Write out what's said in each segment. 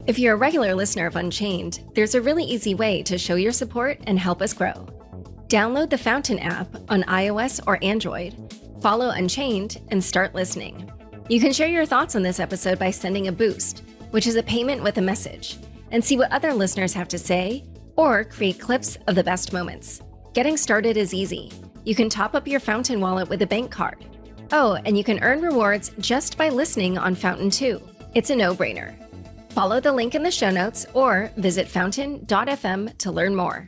If you're a regular listener of Unchained, there's a really easy way to show your support and help us grow. Download the Fountain app on iOS or Android, follow Unchained, and start listening. You can share your thoughts on this episode by sending a boost, which is a payment with a message, and see what other listeners have to say, or create clips of the best moments. Getting started is easy. You can top up your Fountain wallet with a bank card. Oh, and you can earn rewards just by listening on Fountain too. It's a no-brainer. Follow the link in the show notes or visit fountain.fm to learn more.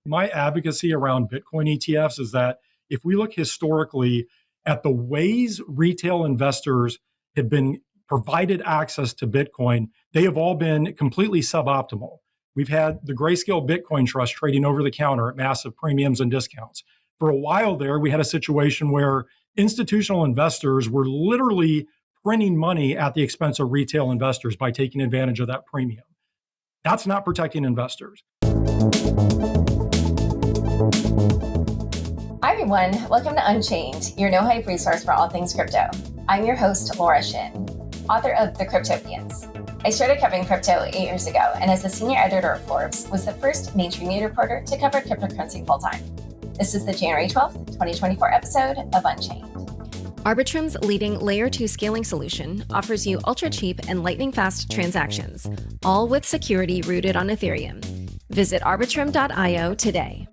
My advocacy around Bitcoin ETFs is that if we look historically at the ways retail investors have been provided access to Bitcoin, they have all been completely suboptimal. We've had the Grayscale Bitcoin Trust trading over the counter at massive premiums and discounts. For a while there, we had a situation where institutional investors were literally printing money at the expense of retail investors by taking advantage of that premium. That's not protecting investors. Hi everyone, welcome to Unchained, your no-hype resource for all things crypto. I'm your host, Laura Shin, author of The Cryptopians. I started covering crypto 8 years ago, and as the senior editor of Forbes, was the first mainstream media reporter to cover cryptocurrency full-time. This is the January 12th, 2024 episode of Unchained. Arbitrum's leading Layer 2 scaling solution offers you ultra-cheap and lightning-fast transactions, all with security rooted on Ethereum. Visit arbitrum.io today.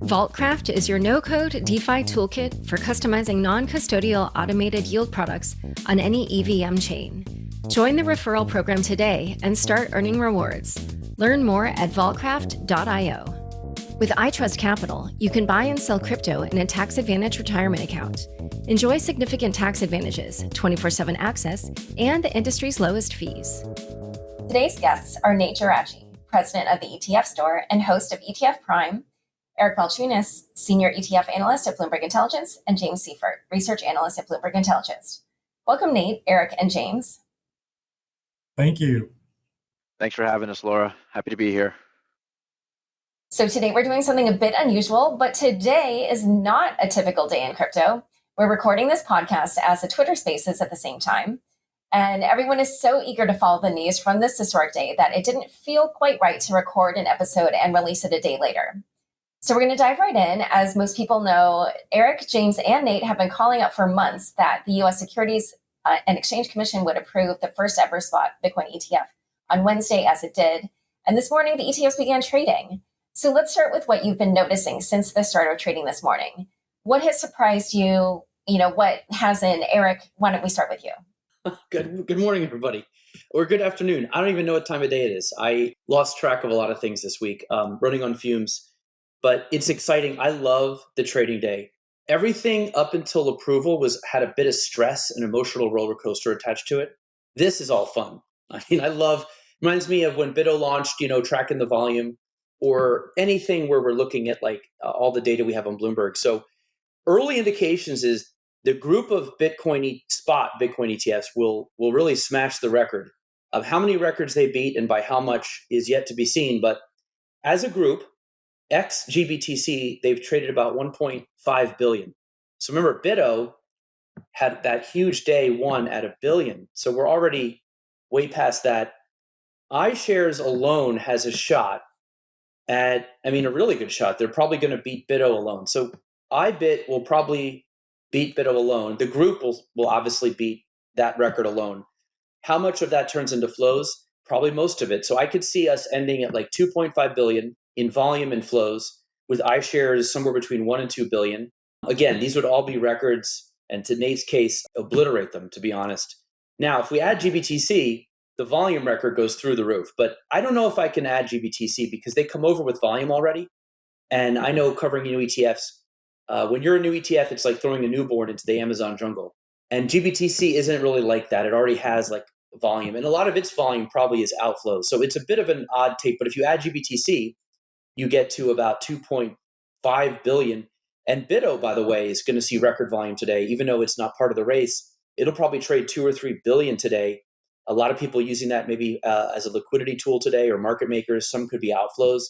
Vaultcraft is your no-code DeFi toolkit for customizing non-custodial automated yield products on any EVM chain. Join the referral program today and start earning rewards. Learn more at vaultcraft.io. With iTrust Capital, you can buy and sell crypto in a tax-advantaged retirement account. Enjoy significant tax advantages, 24/7 access, and the industry's lowest fees. Today's guests are Nate Geraci, president of the ETF Store and host of ETF Prime, Eric Balchunas, senior ETF analyst at Bloomberg Intelligence, and James Seyffart, research analyst at Bloomberg Intelligence. Welcome, Nate, Eric, and James. Thank you. Thanks for having us, Laura. Happy to be here. So today we're doing something a bit unusual, but today is not a typical day in crypto. We're recording this podcast as the Twitter Spaces at the same time. And everyone is so eager to follow the news from this historic day that it didn't feel quite right to record an episode and release it a day later. So we're going to dive right in. As most people know, Eric, James, and Nate have been calling out for months that the U.S. Securities and Exchange Commission would approve the first ever spot Bitcoin ETF on Wednesday, as it did. And this morning, the ETFs began trading. So let's start with what you've been noticing since the start of trading this morning. What has surprised you? What hasn't? Eric, why don't we start with you? Good morning, everybody. Or good afternoon. I don't even know what time of day it is. I lost track of a lot of things this week, running on fumes. But it's exciting. I love the trading day. Everything up until approval had a bit of stress and emotional roller coaster attached to it. This is all fun. Reminds me of when BITO launched, tracking the volume, or anything where we're looking at all the data we have on Bloomberg. So early indications is the group of spot Bitcoin ETFs will really smash the record. Of how many records they beat and by how much is yet to be seen. But as a group, ex GBTC, they've traded about 1.5 billion. So remember, BITO had that huge day one at $1 billion. So we're already way past that. iShares alone has a shot a really good shot. They're probably going to beat BITO alone. So iBit will probably beat BITO alone. The group will obviously beat that record alone. How much of that turns into flows? Probably most of it. So I could see us ending at 2.5 billion in volume and flows, with iShares somewhere between 1 and 2 billion. Again, these would all be records, and to Nate's case, obliterate them, to be honest. Now, if we add GBTC, the volume record goes through the roof. But I don't know if I can add GBTC because they come over with volume already. And I know covering new ETFs, when you're a new ETF, it's like throwing a newborn into the Amazon jungle. And GBTC isn't really like that. It already has volume. And a lot of its volume probably is outflow. So it's a bit of an odd take. But if you add GBTC, you get to about 2.5 billion. And BITO, by the way, is going to see record volume today, even though it's not part of the race. It'll probably trade 2 or 3 billion today. A lot of people using that maybe as a liquidity tool today, or market makers. Some could be outflows.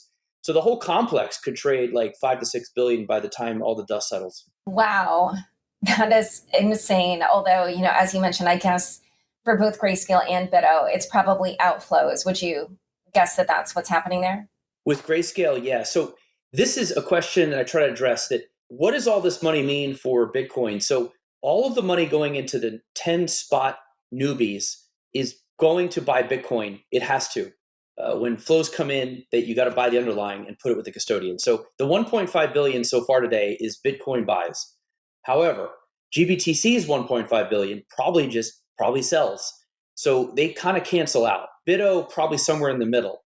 So the whole complex could trade 5 to 6 billion by the time all the dust settles. Wow, that is insane. Although, as you mentioned, I guess for both Grayscale and BitO, it's probably outflows. Would you guess that that's what's happening there? With Grayscale, yeah. So this is a question that I try to address, that what does all this money mean for Bitcoin? So all of the money going into the 10 spot newbies is going to buy Bitcoin. It has to. When flows come in, that you got to buy the underlying and put it with the custodian. So the 1.5 billion so far today is Bitcoin buys. However, GBTC's 1.5 billion probably sells. So they kind of cancel out. BitO probably somewhere in the middle.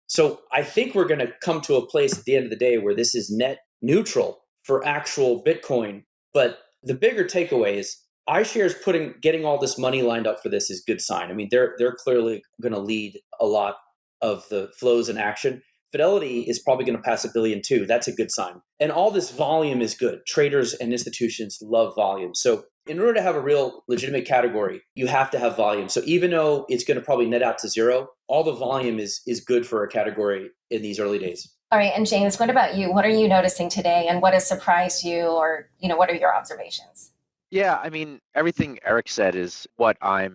So I think we're going to come to a place at the end of the day where this is net neutral for actual Bitcoin. But the bigger takeaway is iShares getting all this money lined up for this is a good sign. I mean, they're clearly going to lead a lot of the flows in action. Fidelity is probably going to pass $1 billion too. That's a good sign. And all this volume is good. Traders and institutions love volume. So in order to have a real legitimate category, you have to have volume. So even though it's going to probably net out to zero, all the volume is good for a category in these early days. All right. And James, what about you? What are you noticing today, and what has surprised you, or, what are your observations? Yeah, I mean, everything Eric said is what I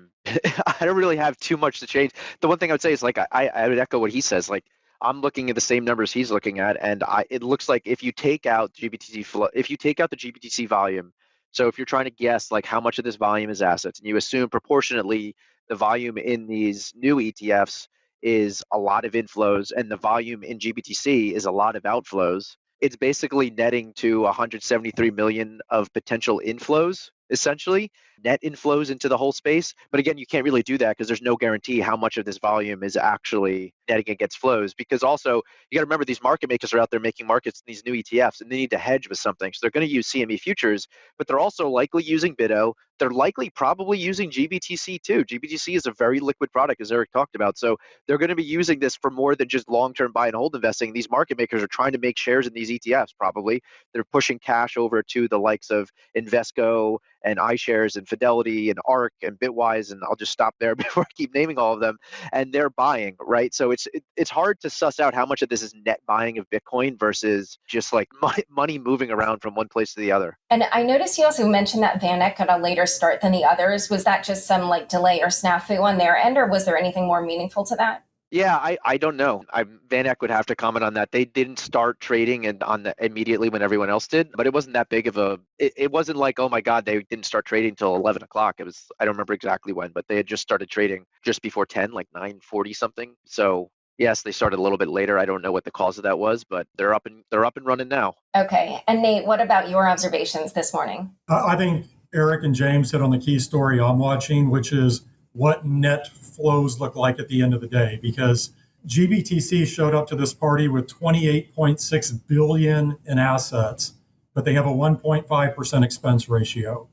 don't really have too much to change. The one thing I would say is, like, I would echo what he says. Like, I'm looking at the same numbers he's looking at, and it looks like if you take out GBTC flow, if you take out the GBTC volume, so if you're trying to guess like how much of this volume is assets, and you assume proportionately the volume in these new ETFs is a lot of inflows, and the volume in GBTC is a lot of outflows, it's basically netting to 173 million of potential inflows, essentially net inflows into the whole space. But again, you can't really do that because there's no guarantee how much of this volume is actually netting against flows. Because also, you got to remember, these market makers are out there making markets in these new ETFs, and they need to hedge with something. So they're going to use CME futures, but they're also likely using BitO. They're likely probably using GBTC too. GBTC is a very liquid product, as Eric talked about. So they're going to be using this for more than just long-term buy and hold investing. These market makers are trying to make shares in these ETFs probably. They're pushing cash over to the likes of Invesco and iShares and Fidelity and ARC and Bitwise, and I'll just stop there before I keep naming all of them. And they're buying, right? So it's hard to suss out how much of this is net buying of Bitcoin versus just like money moving around from one place to the other. And I noticed you also mentioned that VanEck got a later start than the others. Was that just some like delay or snafu on their end, or was there anything more meaningful to that? Yeah, I don't know. VanEck would have to comment on that. They didn't start trading immediately when everyone else did, but it wasn't that big of a. It wasn't like, oh my God, they didn't start trading until 11 o'clock. It was, I don't remember exactly when, but they had just started trading just before 10, like 9:40 something. So yes, they started a little bit later. I don't know what the cause of that was, but they're up and running now. Okay, and Nate, what about your observations this morning? I think Eric and James hit on the key story I'm watching, which is what net flows look like at the end of the day, because GBTC showed up to this party with 28.6 billion in assets, but they have a 1.5% expense ratio.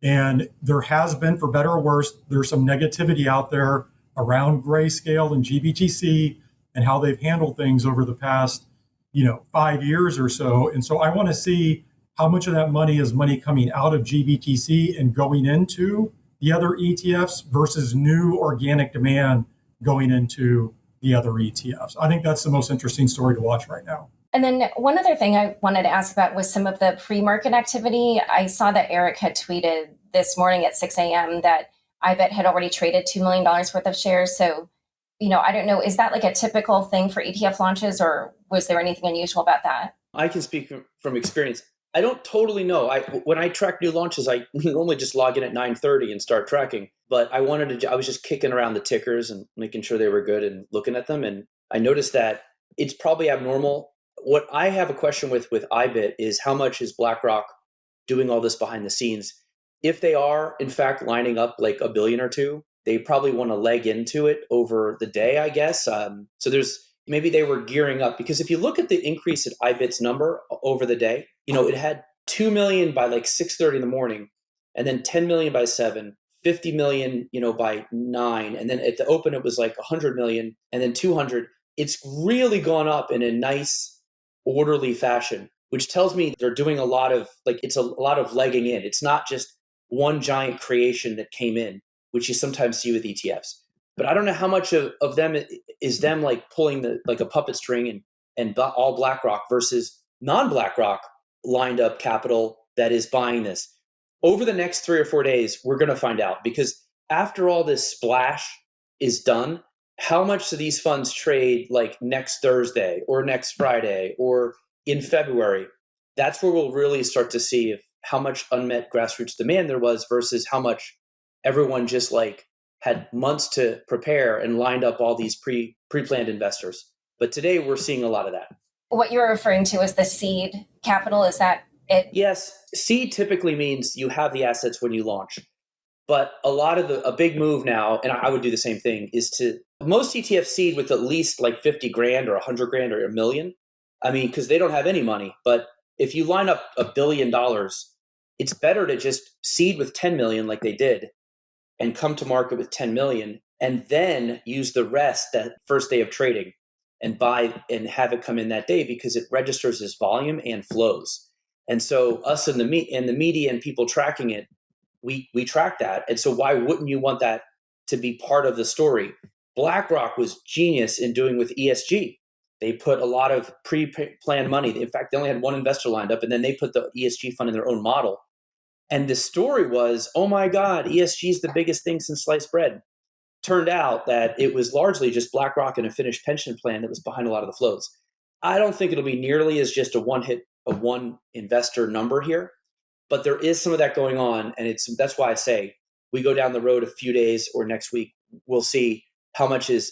And there has been, for better or worse, there's some negativity out there around Grayscale and GBTC and how they've handled things over the past, 5 years or so. And so I want to see how much of that money is money coming out of GBTC and going into the other ETFs versus new organic demand going into the other ETFs. I think that's the most interesting story to watch right now. And then one other thing I wanted to ask about was some of the pre-market activity. I saw that Eric had tweeted this morning at 6 a.m. that iBet had already traded $2 million worth of shares. So, I don't know, is that like a typical thing for ETF launches, or was there anything unusual about that? I can speak from experience. I don't totally know. When I track new launches, I normally just log in at 9:30 and start tracking. But I was just kicking around the tickers and making sure they were good and looking at them. And I noticed that it's probably abnormal. What I have a question with iBit is how much is BlackRock doing all this behind the scenes? If they are, in fact, lining up like $1 billion or $2 billion, they probably want to leg into it over the day, I guess. So maybe they were gearing up, because if you look at the increase at iBit's number over the day, it had 2 million by like 6:30 in the morning, and then 10 million by 7, 50 million, by 9. And then at the open, it was like 100 million and then 200. It's really gone up in a nice, orderly fashion, which tells me they're doing a lot of it's a lot of legging in. It's not just one giant creation that came in, which you sometimes see with ETFs. But I don't know how much of them is them like pulling a puppet string and all BlackRock versus non-BlackRock lined up capital that is buying this. Over the next 3 or 4 days, we're going to find out, because after all this splash is done, how much do these funds trade like next Thursday or next Friday or in February? That's where we'll really start to see if how much unmet grassroots demand there was versus how much everyone just like had months to prepare and lined up all these pre-planned investors. But today we're seeing a lot of that. What you're referring to is the seed capital, is that it? Yes, seed typically means you have the assets when you launch. But a big move now, and I would do the same thing, is to most ETF seed with at least like 50 grand or 100 grand or a million. I mean, because they don't have any money. But if you line up $1 billion, it's better to just seed with 10 million like they did and come to market with 10 million and then use the rest that first day of trading and buy and have it come in that day because it registers as volume and flows. And so us in the media and people tracking it, we track that. And so why wouldn't you want that to be part of the story? BlackRock was genius in doing with ESG. They put a lot of pre-planned money. In fact, they only had one investor lined up, and then they put the ESG fund in their own model. And the story was, oh my God, ESG is the biggest thing since sliced bread. Turned out that it was largely just BlackRock and a Finnish pension plan that was behind a lot of the flows. I don't think it'll be nearly as just a one investor number here, but there is some of that going on. And that's why I say we go down the road a few days or next week, we'll see how much is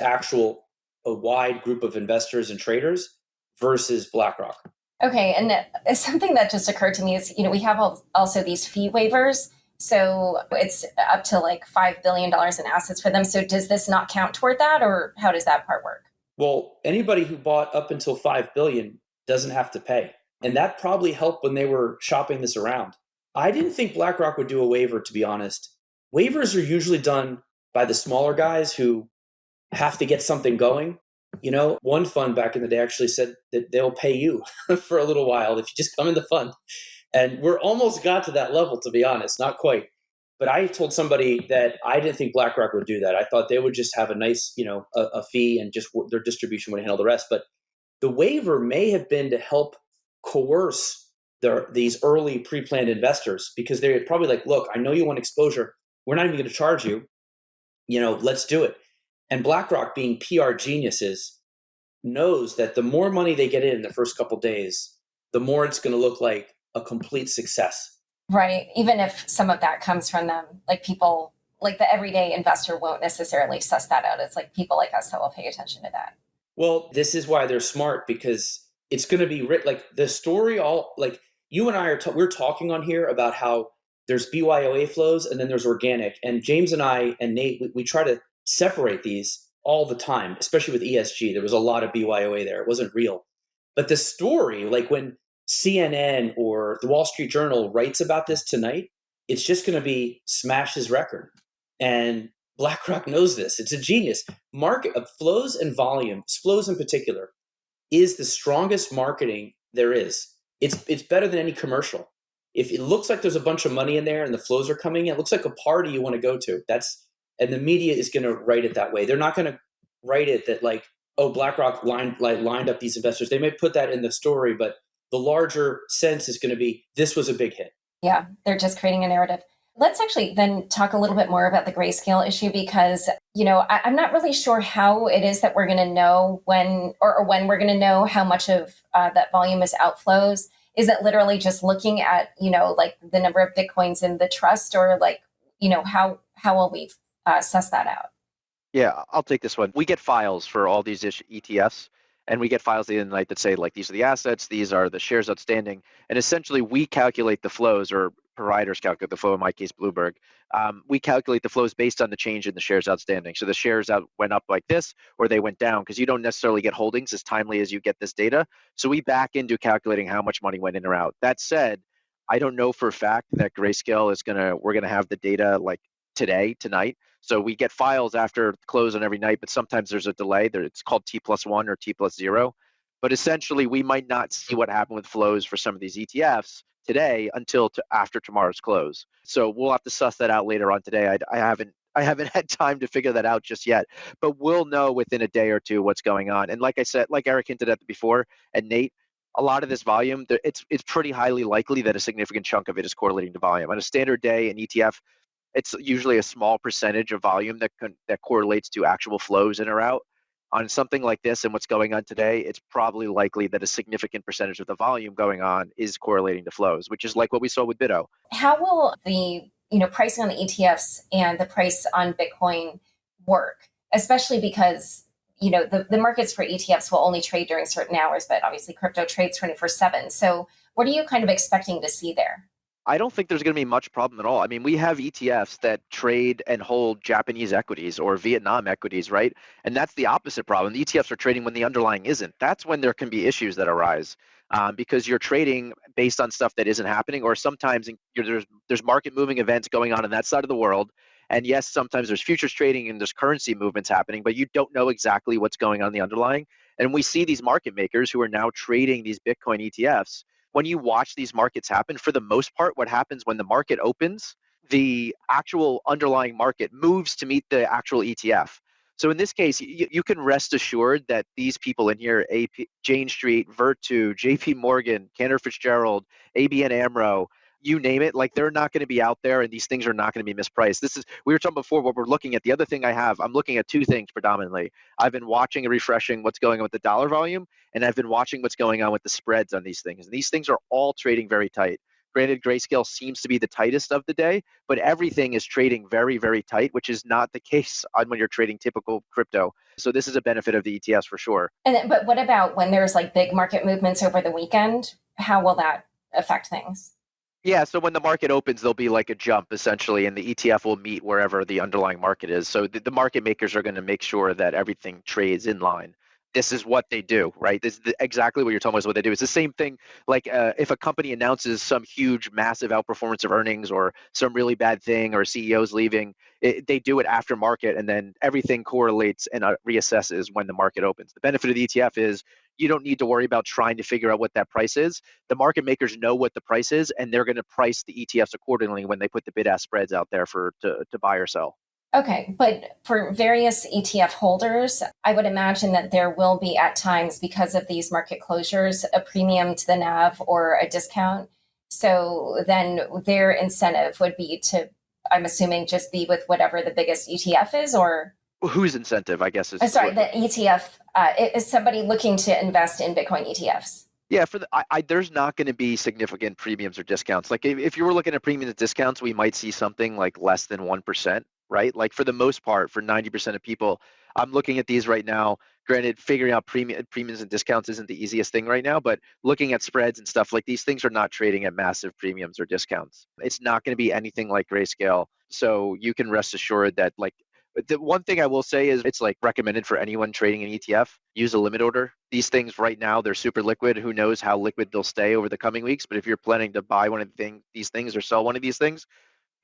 actual a wide group of investors and traders versus BlackRock. Okay, and something that just occurred to me is, we have also these fee waivers. So it's up to like $5 billion in assets for them. So does this not count toward that, or how does that part work? Well, anybody who bought up until 5 billion doesn't have to pay. And that probably helped when they were shopping this around. I didn't think BlackRock would do a waiver, to be honest. Waivers are usually done by the smaller guys who have to get something going. One fund back in the day actually said that they'll pay you for a little while if you just come in the fund. And we're almost got to that level, to be honest, not quite. But I told somebody that I didn't think BlackRock would do that. I thought they would just have a nice, a fee and just their distribution would handle the rest. But the waiver may have been to help coerce these early pre-planned investors because they're probably like, look, I know you want exposure. We're not even going to charge you. Let's do it. And BlackRock, being PR geniuses, knows that the more money they get in the first couple of days, the more it's going to look like a complete success. Right. Even if some of that comes from them, like people, like the everyday investor won't necessarily suss that out. It's like people like us that will pay attention to that. Well, this is why they're smart, because it's going to be like the story. All like you and I we're talking on here about how there's BYOA flows and then there's organic. And James and I and Nate, we try to separate these all the time, especially with ESG. There was a lot of BYOA there. It wasn't real. But the story, like when CNN or the Wall Street Journal writes about this tonight, it's just going to be smash his record. And BlackRock knows this. It's a genius. Market flows and volume, flows in particular, is the strongest marketing there is. It's better than any commercial. If it looks like there's a bunch of money in there and the flows are coming in, it looks like a party you want to go to. And the media is going to write it that way. They're not going to write it that like, oh, BlackRock lined up these investors. They may put that in the story, but the larger sense is going to be this was a big hit. Yeah, they're just creating a narrative. Let's actually then talk a little bit more about the grayscale issue because, I'm not really sure how it is that we're going to know when we're going to know how much of that volume is outflows. Is it literally just looking at, like the number of Bitcoins in the trust, or like, how will we suss that out? Yeah, I'll take this one. We get files for all these ETFs, and we get files at the end of the night that say, like, these are the assets, these are the shares outstanding, and essentially we calculate the flows, or providers calculate the flow, in my case, Bloomberg. We calculate the flows based on the change in the shares outstanding. So the shares went up like this, or they went down, because you don't necessarily get holdings as timely as you get this data. So we back into calculating how much money went in or out. That said, I don't know for a fact that Grayscale we're gonna have the data like tonight. So we get files after close on every night, but sometimes there's a delay. It's called T+1 or T+0. But essentially, we might not see what happened with flows for some of these ETFs today until after tomorrow's close. So we'll have to suss that out later on today. I haven't had time to figure that out just yet, but we'll know within a day or two what's going on. And like I said, like Eric hinted at before, and Nate, a lot of this volume, it's pretty highly likely that a significant chunk of it is correlating to volume. On a standard day, an ETF It's usually a small percentage of volume that correlates to actual flows in or out. On something like this and what's going on today, it's probably likely that a significant percentage of the volume going on is correlating to flows, which is like what we saw with BITO. How will the pricing on the ETFs and the price on Bitcoin work? Especially because the markets for ETFs will only trade during certain hours, but obviously crypto trades 24/7. So what are you kind of expecting to see there? I don't think there's going to be much problem at all. I mean, we have ETFs that trade and hold Japanese equities or Vietnam equities, right? And that's the opposite problem. The ETFs are trading when the underlying isn't. That's when there can be issues that arise because you're trading based on stuff that isn't happening, or sometimes there's market moving events going on that side of the world. And yes, sometimes there's futures trading and there's currency movements happening, but you don't know exactly what's going on in the underlying. And we see these market makers who are now trading these Bitcoin ETFs. When you watch these markets happen, for the most part, what happens when the market opens, the actual underlying market moves to meet the actual ETF. So in this case, you can rest assured that these people in here, Jane Street, Virtu, JP Morgan, Cantor Fitzgerald, ABN AMRO, you name it, like they're not going to be out there and these things are not going to be mispriced. We were talking before what we're looking at. The other thing I'm looking at two things predominantly. I've been watching and refreshing what's going on with the dollar volume, and I've been watching what's going on with the spreads on these things. And these things are all trading very tight. Granted, Grayscale seems to be the tightest of the day, but everything is trading very, very tight, which is not the case when you're trading typical crypto. So this is a benefit of the ETFs for sure. But what about when there's like big market movements over the weekend? How will that affect things? Yeah, so when the market opens, there'll be like a jump essentially, and the ETF will meet wherever the underlying market is. So the market makers are going to make sure that everything trades in line. This is what they do, right? This is exactly what you're talking about is what they do. It's the same thing like if a company announces some huge, massive outperformance of earnings or some really bad thing or CEO's leaving, they do it after market, and then everything correlates and reassesses when the market opens. The benefit of the ETF is you don't need to worry about trying to figure out what that price is. The market makers know what the price is, and they're going to price the ETFs accordingly when they put the bid-ask spreads out there to buy or sell. Okay, but for various ETF holders, I would imagine that there will be at times, because of these market closures, a premium to the NAV or a discount. So then their incentive would be to, I'm assuming, just be with whatever the biggest ETF is, or? Whose incentive, I guess, is. Sorry, the ETF is somebody looking to invest in Bitcoin ETFs. Yeah, there's not going to be significant premiums or discounts. Like if you were looking at premiums and discounts, we might see something like less than 1%. Right? Like for the most part, for 90% of people, I'm looking at these right now. Granted, figuring out premiums and discounts isn't the easiest thing right now, but looking at spreads and stuff, like these things are not trading at massive premiums or discounts. It's not going to be anything like Grayscale. So you can rest assured that like the one thing I will say is it's like recommended for anyone trading an ETF, use a limit order. These things right now, they're super liquid. Who knows how liquid they'll stay over the coming weeks. But if you're planning to buy one of these things or sell one of these things,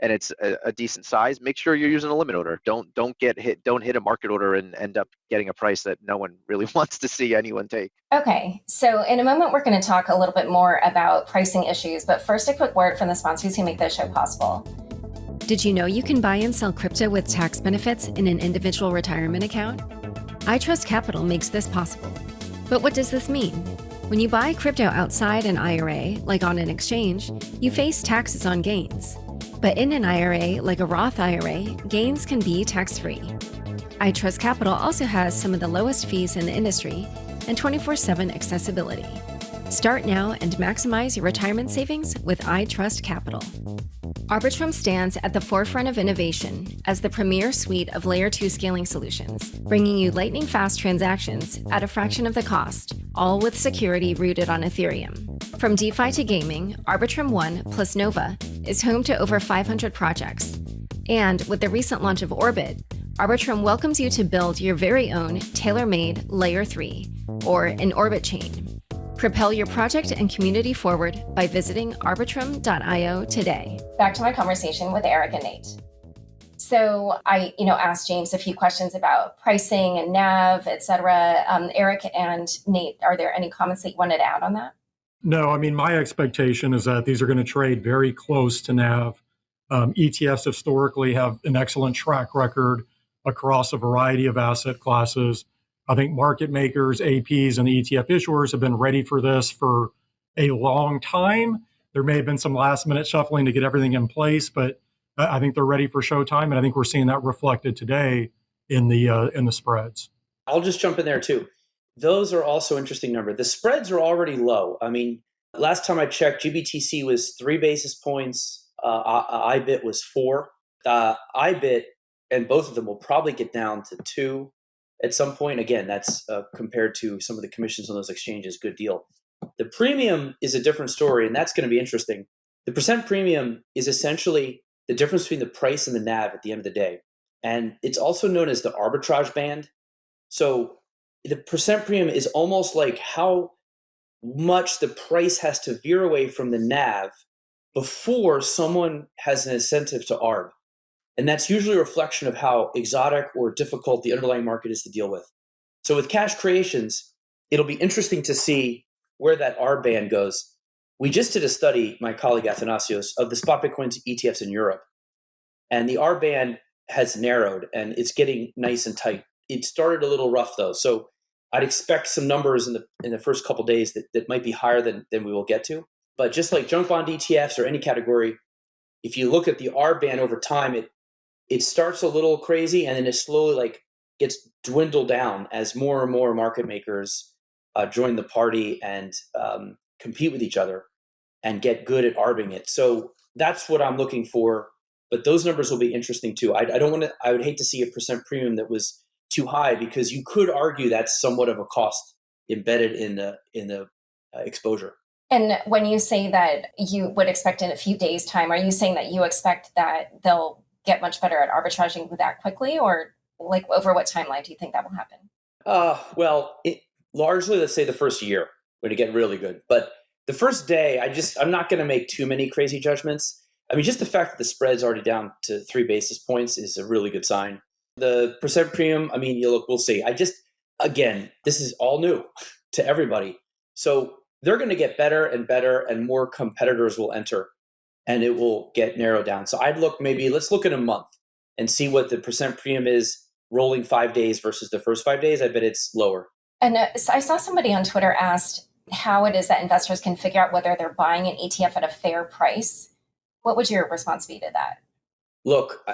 and it's a decent size, make sure you're using a limit order. Don't hit a market order and end up getting a price that no one really wants to see anyone take. Okay, so in a moment, we're going to talk a little bit more about pricing issues, but first a quick word from the sponsors who make this show possible. Did you know you can buy and sell crypto with tax benefits in an individual retirement account? iTrust Capital makes this possible. But what does this mean? When you buy crypto outside an IRA, like on an exchange, you face taxes on gains. But in an IRA, like a Roth IRA, gains can be tax-free. iTrust Capital also has some of the lowest fees in the industry and 24/7 accessibility. Start now and maximize your retirement savings with iTrust Capital. Arbitrum stands at the forefront of innovation as the premier suite of Layer 2 scaling solutions, bringing you lightning-fast transactions at a fraction of the cost, all with security rooted on Ethereum. From DeFi to gaming, Arbitrum One plus Nova is home to over 500 projects. And with the recent launch of Orbit, Arbitrum welcomes you to build your very own tailor-made Layer 3, or an Orbit chain. Propel your project and community forward by visiting arbitrum.io today. Back to my conversation with Eric and Nate. So I, asked James a few questions about pricing and NAV, et cetera. Eric and Nate, are there any comments that you wanted to add on that? No, I mean, my expectation is that these are going to trade very close to NAV. ETFs historically have an excellent track record across a variety of asset classes. I think market makers, APs, and ETF issuers have been ready for this for a long time. There may have been some last minute shuffling to get everything in place, but I think they're ready for showtime, and I think we're seeing that reflected today in the spreads. I'll just jump in there too. Those are also interesting numbers. The spreads are already low. I mean, last time I checked, GBTC was 3 basis points. IBIT was 4. IBIT and both of them will probably get down to 2 at some point. Again, that's compared to some of the commissions on those exchanges, good deal. The premium is a different story, and that's going to be interesting. The percent premium is essentially the difference between the price and the NAV at the end of the day. And it's also known as the arbitrage band. So the percent premium is almost like how much the price has to veer away from the NAV before someone has an incentive to arb. And that's usually a reflection of how exotic or difficult the underlying market is to deal with. So with cash creations, it'll be interesting to see where that arb band goes. We just did a study, my colleague Athanasios, of the spot Bitcoin ETFs in Europe. And the arb band has narrowed and it's getting nice and tight. It started a little rough though. So I'd expect some numbers in the first couple of days that might be higher than we will get to. But just like junk bond ETFs or any category, if you look at the arb band over time, it starts a little crazy and then it slowly gets dwindled down as more and more market makers join the party and compete with each other and get good at arbing it. So that's what I'm looking for. But those numbers will be interesting too. I would hate to see a percent premium that was too high because you could argue that's somewhat of a cost embedded in the exposure. And when you say that you would expect in a few days' time, are you saying that you expect that they'll get much better at arbitraging that quickly, or like over what timeline do you think that will happen? Largely, let's say the first year when it get really good. But the first day, I'm not going to make too many crazy judgments. I mean, just the fact that the spread's already down to 3 basis points is a really good sign. The percent premium, I mean, we'll see. Again, this is all new to everybody. So they're going to get better and better and more competitors will enter and it will get narrowed down. So let's look at a month and see what the percent premium is rolling 5 days versus the first 5 days. I bet it's lower. And I saw somebody on Twitter asked how it is that investors can figure out whether they're buying an ETF at a fair price. What would your response be to that? Look,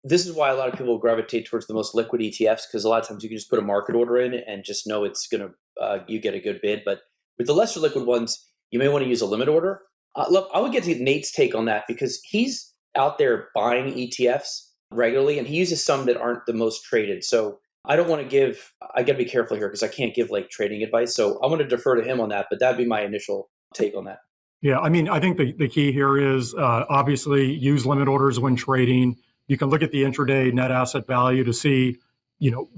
this is why a lot of people gravitate towards the most liquid ETFs because a lot of times you can just put a market order in and just know it's going to, you get a good bid. But with the lesser liquid ones, you may want to use a limit order. Look, I would get to Nate's take on that because he's out there buying ETFs regularly and he uses some that aren't the most traded. So I got to be careful here because I can't give trading advice. So I want to defer to him on that, but that'd be my initial take on that. Yeah, I mean, I think the key here is obviously use limit orders when trading. You can look at the intraday net asset value to see,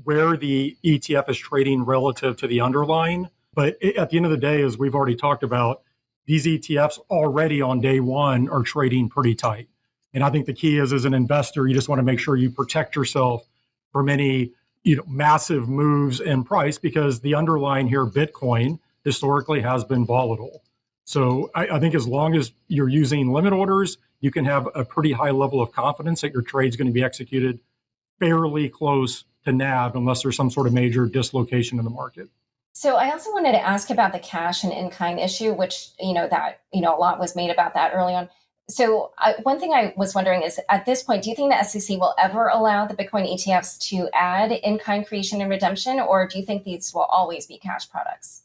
where the ETF is trading relative to the underlying. But at the end of the day, as we've already talked about, these ETFs already on day one are trading pretty tight. And I think the key is, as an investor, you just want to make sure you protect yourself from any, massive moves in price because the underlying here, Bitcoin, historically has been volatile. So I think as long as you're using limit orders, you can have a pretty high level of confidence that your trade's going to be executed fairly close to NAV unless there's some sort of major dislocation in the market. So I also wanted to ask about the cash and in-kind issue, which, a lot was made about that early on. So one thing I was wondering is, at this point, do you think the SEC will ever allow the Bitcoin ETFs to add in-kind creation and redemption, or do you think these will always be cash products?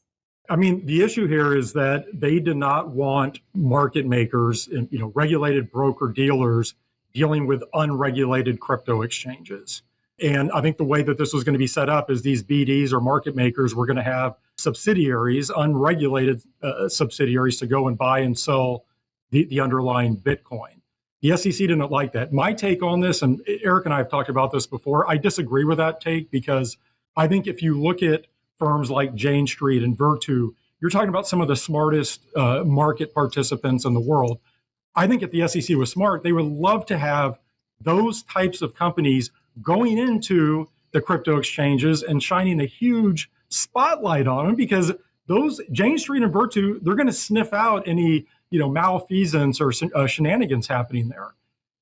I mean, the issue here is that they did not want market makers and regulated broker dealers dealing with unregulated crypto exchanges. And I think the way that this was going to be set up is these BDs or market makers were going to have subsidiaries, unregulated subsidiaries, to go and buy and sell the underlying Bitcoin. The SEC didn't like that. My take on this, and Eric and I have talked about this before, I disagree with that take because I think if you look at firms like Jane Street and Virtu, you're talking about some of the smartest market participants in the world. I think if the SEC was smart, they would love to have those types of companies going into the crypto exchanges and shining a huge spotlight on them because those Jane Street and Virtu, they're going to sniff out any malfeasance or shenanigans happening there.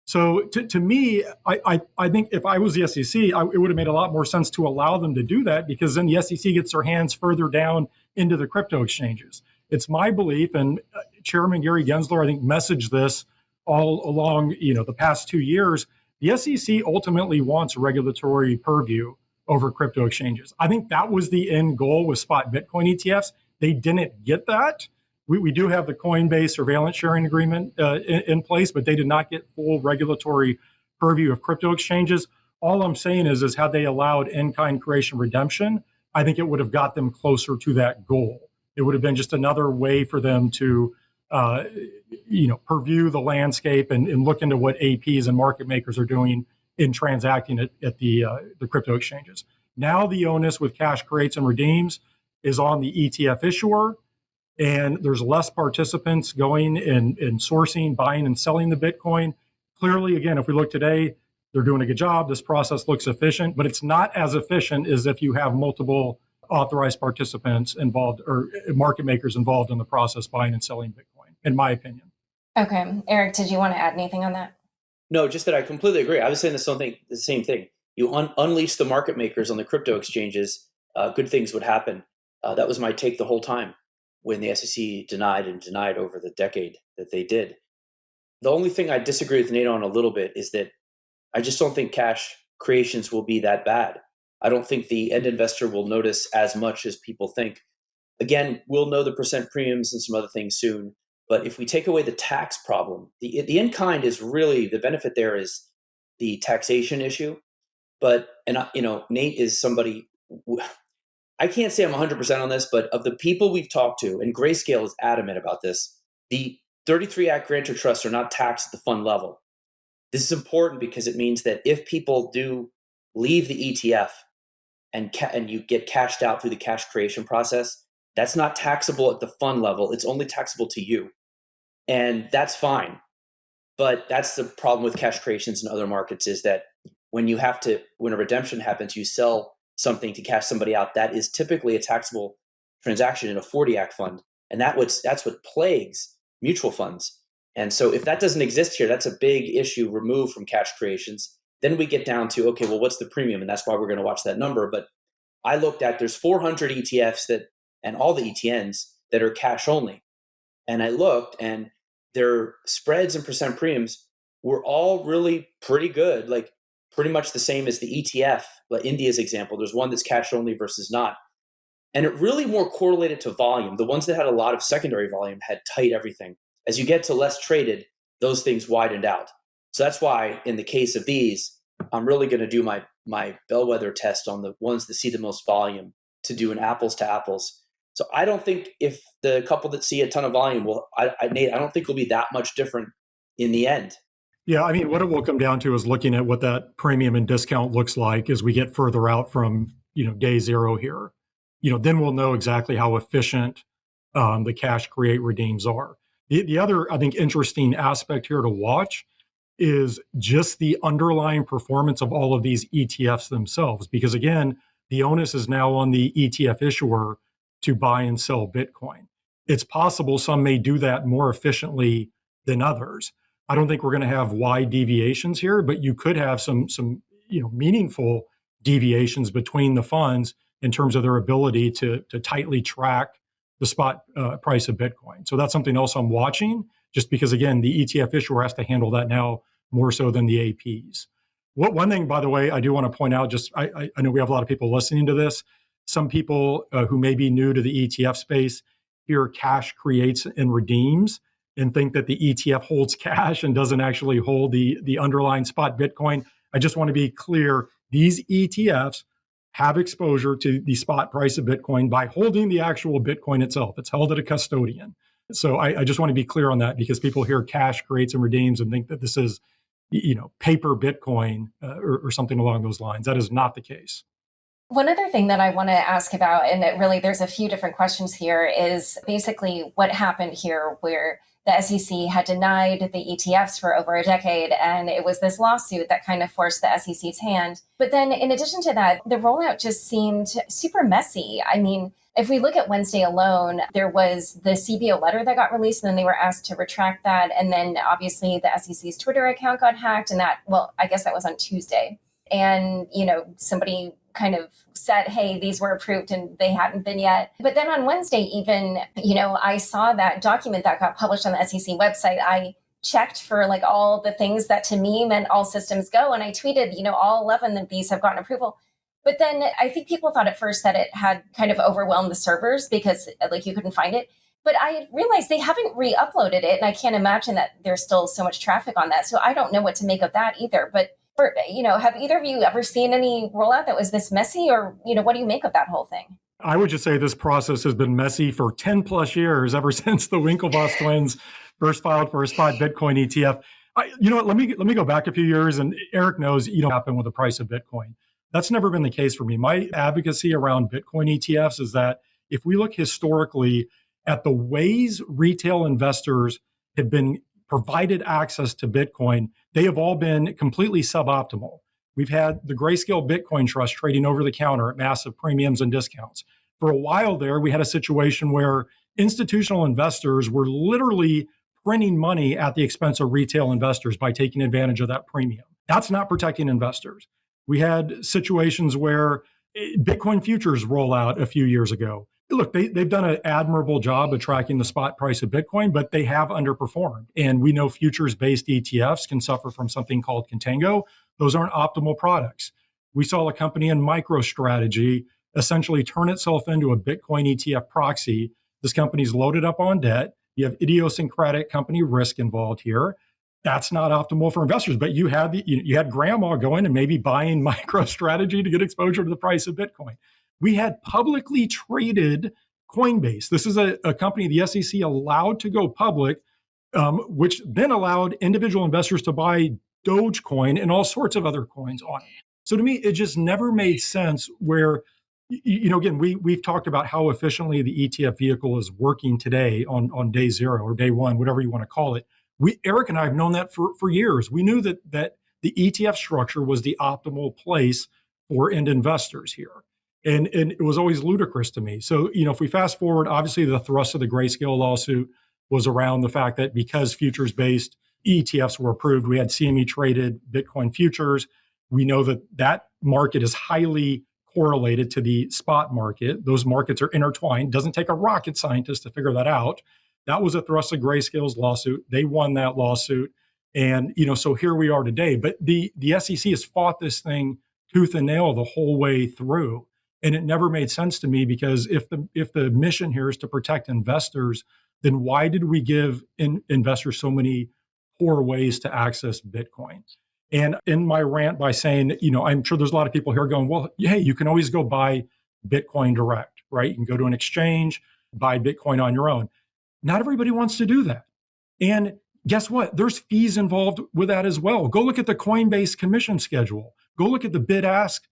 So to me, I think if I was the SEC, it would have made a lot more sense to allow them to do that because then the SEC gets their hands further down into the crypto exchanges. It's my belief, and Chairman Gary Gensler, I think, messaged this all along, the past 2 years, the SEC ultimately wants regulatory purview over crypto exchanges. I think that was the end goal with spot Bitcoin ETFs. They didn't get that. We do have the Coinbase surveillance sharing agreement in place, but they did not get full regulatory purview of crypto exchanges. All I'm saying is had they allowed in-kind creation redemption, I think it would have got them closer to that goal. It would have been just another way for them to, purview the landscape and look into what APs and market makers are doing in transacting at the crypto exchanges. Now the onus with cash creates and redeems is on the ETF issuer, and there's less participants going and sourcing, buying, and selling the Bitcoin. Clearly, again, if we look today, they're doing a good job. This process looks efficient, but it's not as efficient as if you have multiple authorized participants involved or market makers involved in the process buying and selling Bitcoin, in my opinion. Okay. Eric, did you want to add anything on that? No, just that I completely agree. I was saying the same thing. You unleash the market makers on the crypto exchanges, good things would happen. That was my take the whole time when the SEC denied over the decade that they did. The only thing I disagree with Nate on a little bit is that I just don't think cash creations will be that bad. I don't think the end investor will notice as much as people think. Again, we'll know the percent premiums and some other things soon. But if we take away the tax problem, the in-kind is really, the benefit there is the taxation issue. But, Nate is somebody, I can't say I'm 100% on this, but of the people we've talked to, and Grayscale is adamant about this, the 33 Act grantor trusts are not taxed at the fund level. This is important because it means that if people do leave the ETF and you get cashed out through the cash creation process, that's not taxable at the fund level. It's only taxable to you. And that's fine. But that's the problem with cash creations in other markets, is that when a redemption happens, you sell something to cash somebody out, that is typically a taxable transaction in a 40 Act fund. And that's what plagues mutual funds. And so if that doesn't exist here, that's a big issue removed from cash creations. Then we get down to, okay, well, what's the premium? And that's why we're going to watch that number. But I looked at, there's 400 ETFs and all the ETNs that are cash only. And I looked, and their spreads and percent premiums were all really pretty good, like pretty much the same as the ETF, like India's example. There's one that's cash only versus not. And it really more correlated to volume. The ones that had a lot of secondary volume had tight everything. As you get to less traded, those things widened out. So that's why in the case of these, I'm really going to do my bellwether test on the ones that see the most volume to do an apples to apples. So I don't think if the couple that see a ton of volume Nate, I don't think will be that much different in the end. Yeah, I mean, what it will come down to is looking at what that premium and discount looks like as we get further out from, day zero here. Then we'll know exactly how efficient the cash create redeems are. The other, I think, interesting aspect here to watch is just the underlying performance of all of these ETFs themselves. Because again, the onus is now on the ETF issuer to buy and sell Bitcoin. It's possible some may do that more efficiently than others. I don't think we're going to have wide deviations here, but you could have some meaningful deviations between the funds in terms of their ability to tightly track the spot price of Bitcoin. So that's something else I'm watching, just because, again, the ETF issuer has to handle that now more so than the APs. One thing, by the way, I do want to point out, I know we have a lot of people listening to this. Some people who may be new to the ETF space hear cash creates and redeems and think that the ETF holds cash and doesn't actually hold the underlying spot Bitcoin. I just want to be clear, these ETFs have exposure to the spot price of Bitcoin by holding the actual Bitcoin itself. It's held at a custodian. So I just want to be clear on that, because people hear cash creates and redeems and think that this is, paper Bitcoin or something along those lines. That is not the case. One other thing that I want to ask about, and that really there's a few different questions here, is basically what happened here where the SEC had denied the ETFs for over a decade, and it was this lawsuit that kind of forced the SEC's hand. But then in addition to that, the rollout just seemed super messy. I mean, if we look at Wednesday alone, there was the CBO letter that got released, and then they were asked to retract that. And then obviously the SEC's Twitter account got hacked, and I guess that was on Tuesday. And, somebody kind of said, hey, these were approved, and they hadn't been yet. But then on Wednesday, even, I saw that document that got published on the SEC website. I checked for like all the things that to me meant all systems go. And I tweeted, all 11 of these have gotten approval. But then I think people thought at first that it had kind of overwhelmed the servers because like you couldn't find it. But I realized they haven't re-uploaded it. And I can't imagine that there's still so much traffic on that. So I don't know what to make of that either. But have either of you ever seen any rollout that was this messy, or, what do you make of that whole thing? I would just say this process has been messy for 10 plus years, ever since the Winklevoss twins first filed for a spot Bitcoin ETF. Let me go back a few years, and Eric knows, what happened with the price of Bitcoin. That's never been the case for me. My advocacy around Bitcoin ETFs is that if we look historically at the ways retail investors have been provided access to Bitcoin, they have all been completely suboptimal. We've had the Grayscale Bitcoin Trust trading over the counter at massive premiums and discounts. For a while there, we had a situation where institutional investors were literally printing money at the expense of retail investors by taking advantage of that premium. That's not protecting investors. We had situations where Bitcoin futures roll out a few years ago. Look, they've done an admirable job of tracking the spot price of Bitcoin, but they have underperformed. And we know futures-based ETFs can suffer from something called contango. Those aren't optimal products. We saw a company in MicroStrategy essentially turn itself into a Bitcoin ETF proxy. This company's loaded up on debt. You have idiosyncratic company risk involved here. That's not optimal for investors. But you had grandma going and maybe buying MicroStrategy to get exposure to the price of Bitcoin. We had publicly traded Coinbase. This is a company the SEC allowed to go public, which then allowed individual investors to buy Dogecoin and all sorts of other coins on it. So to me, it just never made sense where, again, we've talked about how efficiently the ETF vehicle is working today on day zero or day one, whatever you want to call it. Eric and I have known that for years. We knew that the ETF structure was the optimal place for end investors here. And it was always ludicrous to me. So, if we fast forward, obviously the thrust of the Grayscale lawsuit was around the fact that because futures-based ETFs were approved, we had CME traded Bitcoin futures. We know that market is highly correlated to the spot market. Those markets are intertwined. Doesn't take a rocket scientist to figure that out. That was a thrust of Grayscale's lawsuit. They won that lawsuit. And, so here we are today. But the SEC has fought this thing tooth and nail the whole way through. And it never made sense to me, because if the mission here is to protect investors, then why did we give investors so many poor ways to access Bitcoin? And in my rant by saying, I'm sure there's a lot of people here going, well, hey, you can always go buy Bitcoin direct, right? You can go to an exchange, buy Bitcoin on your own. Not everybody wants to do that. And guess what? There's fees involved with that as well. Go look at the Coinbase commission schedule. Go look at the bid-ask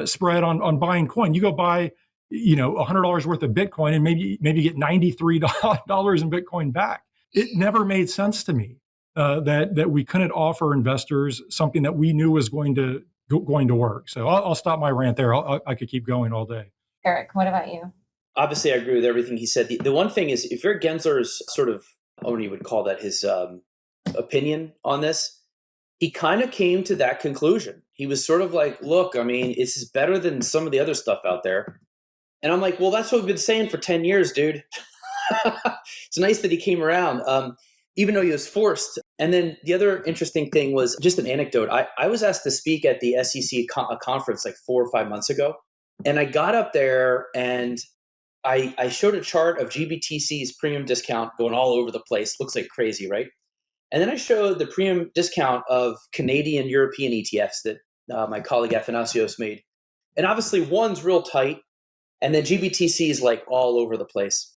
spread on buying coin. You go buy, $100 worth of Bitcoin and maybe get $93 in Bitcoin back. It never made sense to me that we couldn't offer investors something that we knew was going to work. So I'll stop my rant there. I could keep going all day. Eric, what about you? Obviously, I agree with everything he said. The one thing is, if Eric Gensler's sort of, Oni would call that his opinion on this, he kind of came to that conclusion. He was sort of like, look, this is better than some of the other stuff out there. And I'm like, well, that's what we've been saying for 10 years, dude. It's nice that he came around, even though he was forced. And then the other interesting thing was just an anecdote. I was asked to speak at the SEC conference like 4 or 5 months ago. And I got up there and I showed a chart of GBTC's premium discount going all over the place. Looks like crazy, right? And then I showed the premium discount of Canadian European ETFs that my colleague Athanasios made. And obviously one's real tight, and then GBTC is like all over the place.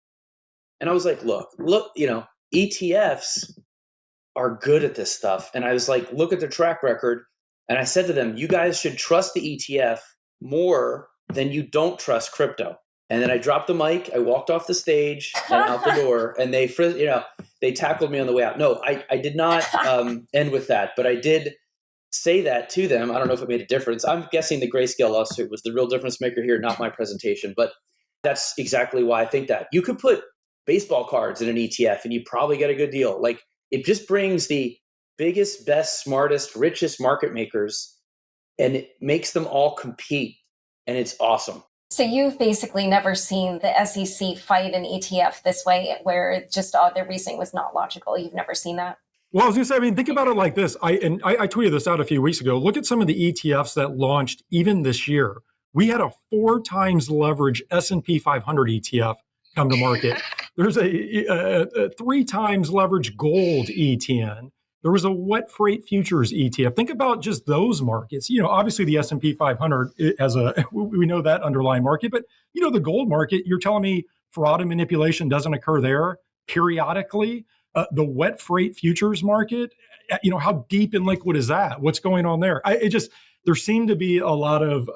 And I was like, look, ETFs are good at this stuff. And I was like, look at their track record. And I said to them, you guys should trust the ETF more than you don't trust crypto. And then I dropped the mic, I walked off the stage and out the door, and they tackled me on the way out. No, I did not end with that, but I did say that to them. I don't know if it made a difference. I'm guessing the Grayscale lawsuit was the real difference maker here, not my presentation, but that's exactly why I think that. You could put baseball cards in an ETF and you probably get a good deal. Like, it just brings the biggest, best, smartest, richest market makers, and it makes them all compete, and it's awesome. So you've basically never seen the SEC fight an ETF this way, where just their reasoning was not logical. You've never seen that? Well, I was going to say, I mean, think about it like this. I tweeted this out a few weeks ago. Look at some of the ETFs that launched even this year. We had a 4 times leverage S&P 500 ETF come to market. There's a 3 times leverage gold ETN. There was a wet freight futures ETF. Think about just those markets. Obviously the S&P 500 has we know that underlying market, but the gold market, you're telling me fraud and manipulation doesn't occur there periodically? The wet freight futures market, how deep and liquid is that? What's going on there? There seemed to be a lot of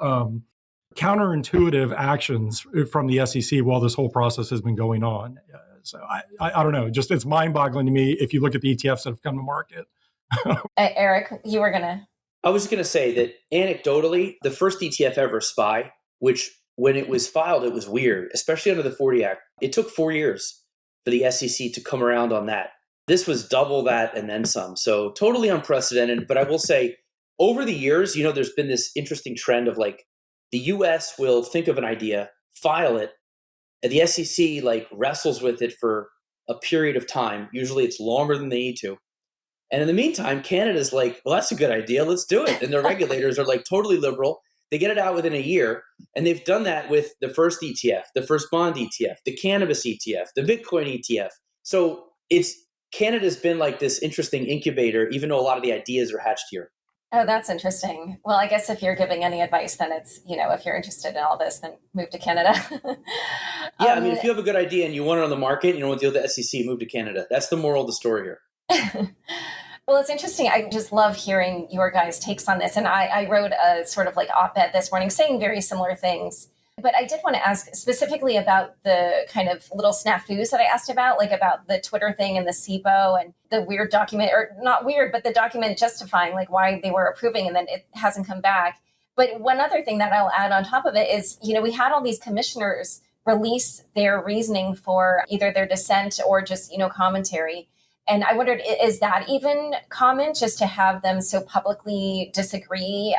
counterintuitive actions from the SEC while this whole process has been going on. So I don't know. Just it's mind-boggling to me if you look at the ETFs that have come to market. Eric, you were gonna. I was going to say that anecdotally, the first ETF ever, SPY, which when it was filed, it was weird, especially under the 40 Act. It took 4 years for the SEC to come around on that. This was double that and then some. So totally unprecedented. But I will say, over the years, there's been this interesting trend of like the US will think of an idea, file it, and the SEC like wrestles with it for a period of time. Usually it's longer than they need to. And in the meantime, Canada's like, well, that's a good idea. Let's do it. And the regulators are like totally liberal. They get it out within a year. And they've done that with the first ETF, the first bond ETF, the cannabis ETF, the Bitcoin ETF. So Canada's been like this interesting incubator, even though a lot of the ideas are hatched here. Oh, that's interesting. Well, I guess if you're giving any advice, then it's, if you're interested in all this, then move to Canada. Yeah, I mean, if you have a good idea and you want it on the market, you don't want to deal with the SEC, move to Canada. That's the moral of the story here. Well, it's interesting. I just love hearing your guys' takes on this. And I wrote a sort of like op-ed this morning saying very similar things. But I did want to ask specifically about the kind of little snafus that I asked about, like about the Twitter thing and the SIBO and the weird document, or not weird, but the document justifying like why they were approving and then it hasn't come back. But one other thing that I'll add on top of it is, we had all these commissioners release their reasoning for either their dissent or just, commentary. And I wondered, is that even common just to have them so publicly disagree?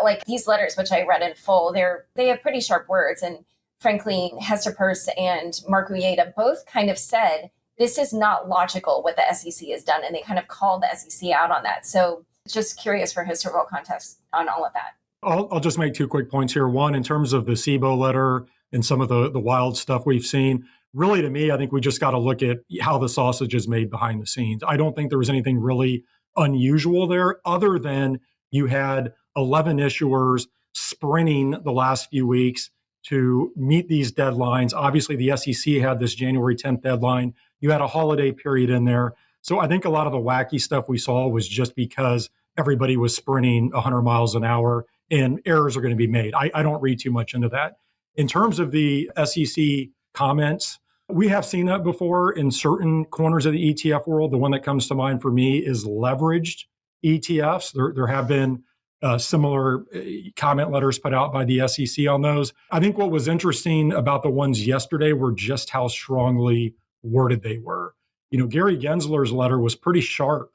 Like these letters, which I read in full, they have pretty sharp words. And frankly, Hester Peirce and Mark Uyeda both kind of said, this is not logical what the SEC has done. And they kind of called the SEC out on that. So just curious for historical context on all of that. I'll just make 2 quick points here. One, in terms of the SIBO letter and some of the wild stuff we've seen, really, to me, I think we just got to look at how the sausage is made behind the scenes. I don't think there was anything really unusual there other than you had 11 issuers sprinting the last few weeks to meet these deadlines. Obviously, the SEC had this January 10th deadline. You had a holiday period in there. So I think a lot of the wacky stuff we saw was just because everybody was sprinting 100 miles an hour and errors are going to be made. I don't read too much into that. In terms of the SEC comments, we have seen that before in certain corners of the ETF world. The one that comes to mind for me is leveraged ETFs. There have been similar comment letters put out by the SEC on those. I think what was interesting about the ones yesterday were just how strongly worded they were. Gary Gensler's letter was pretty sharp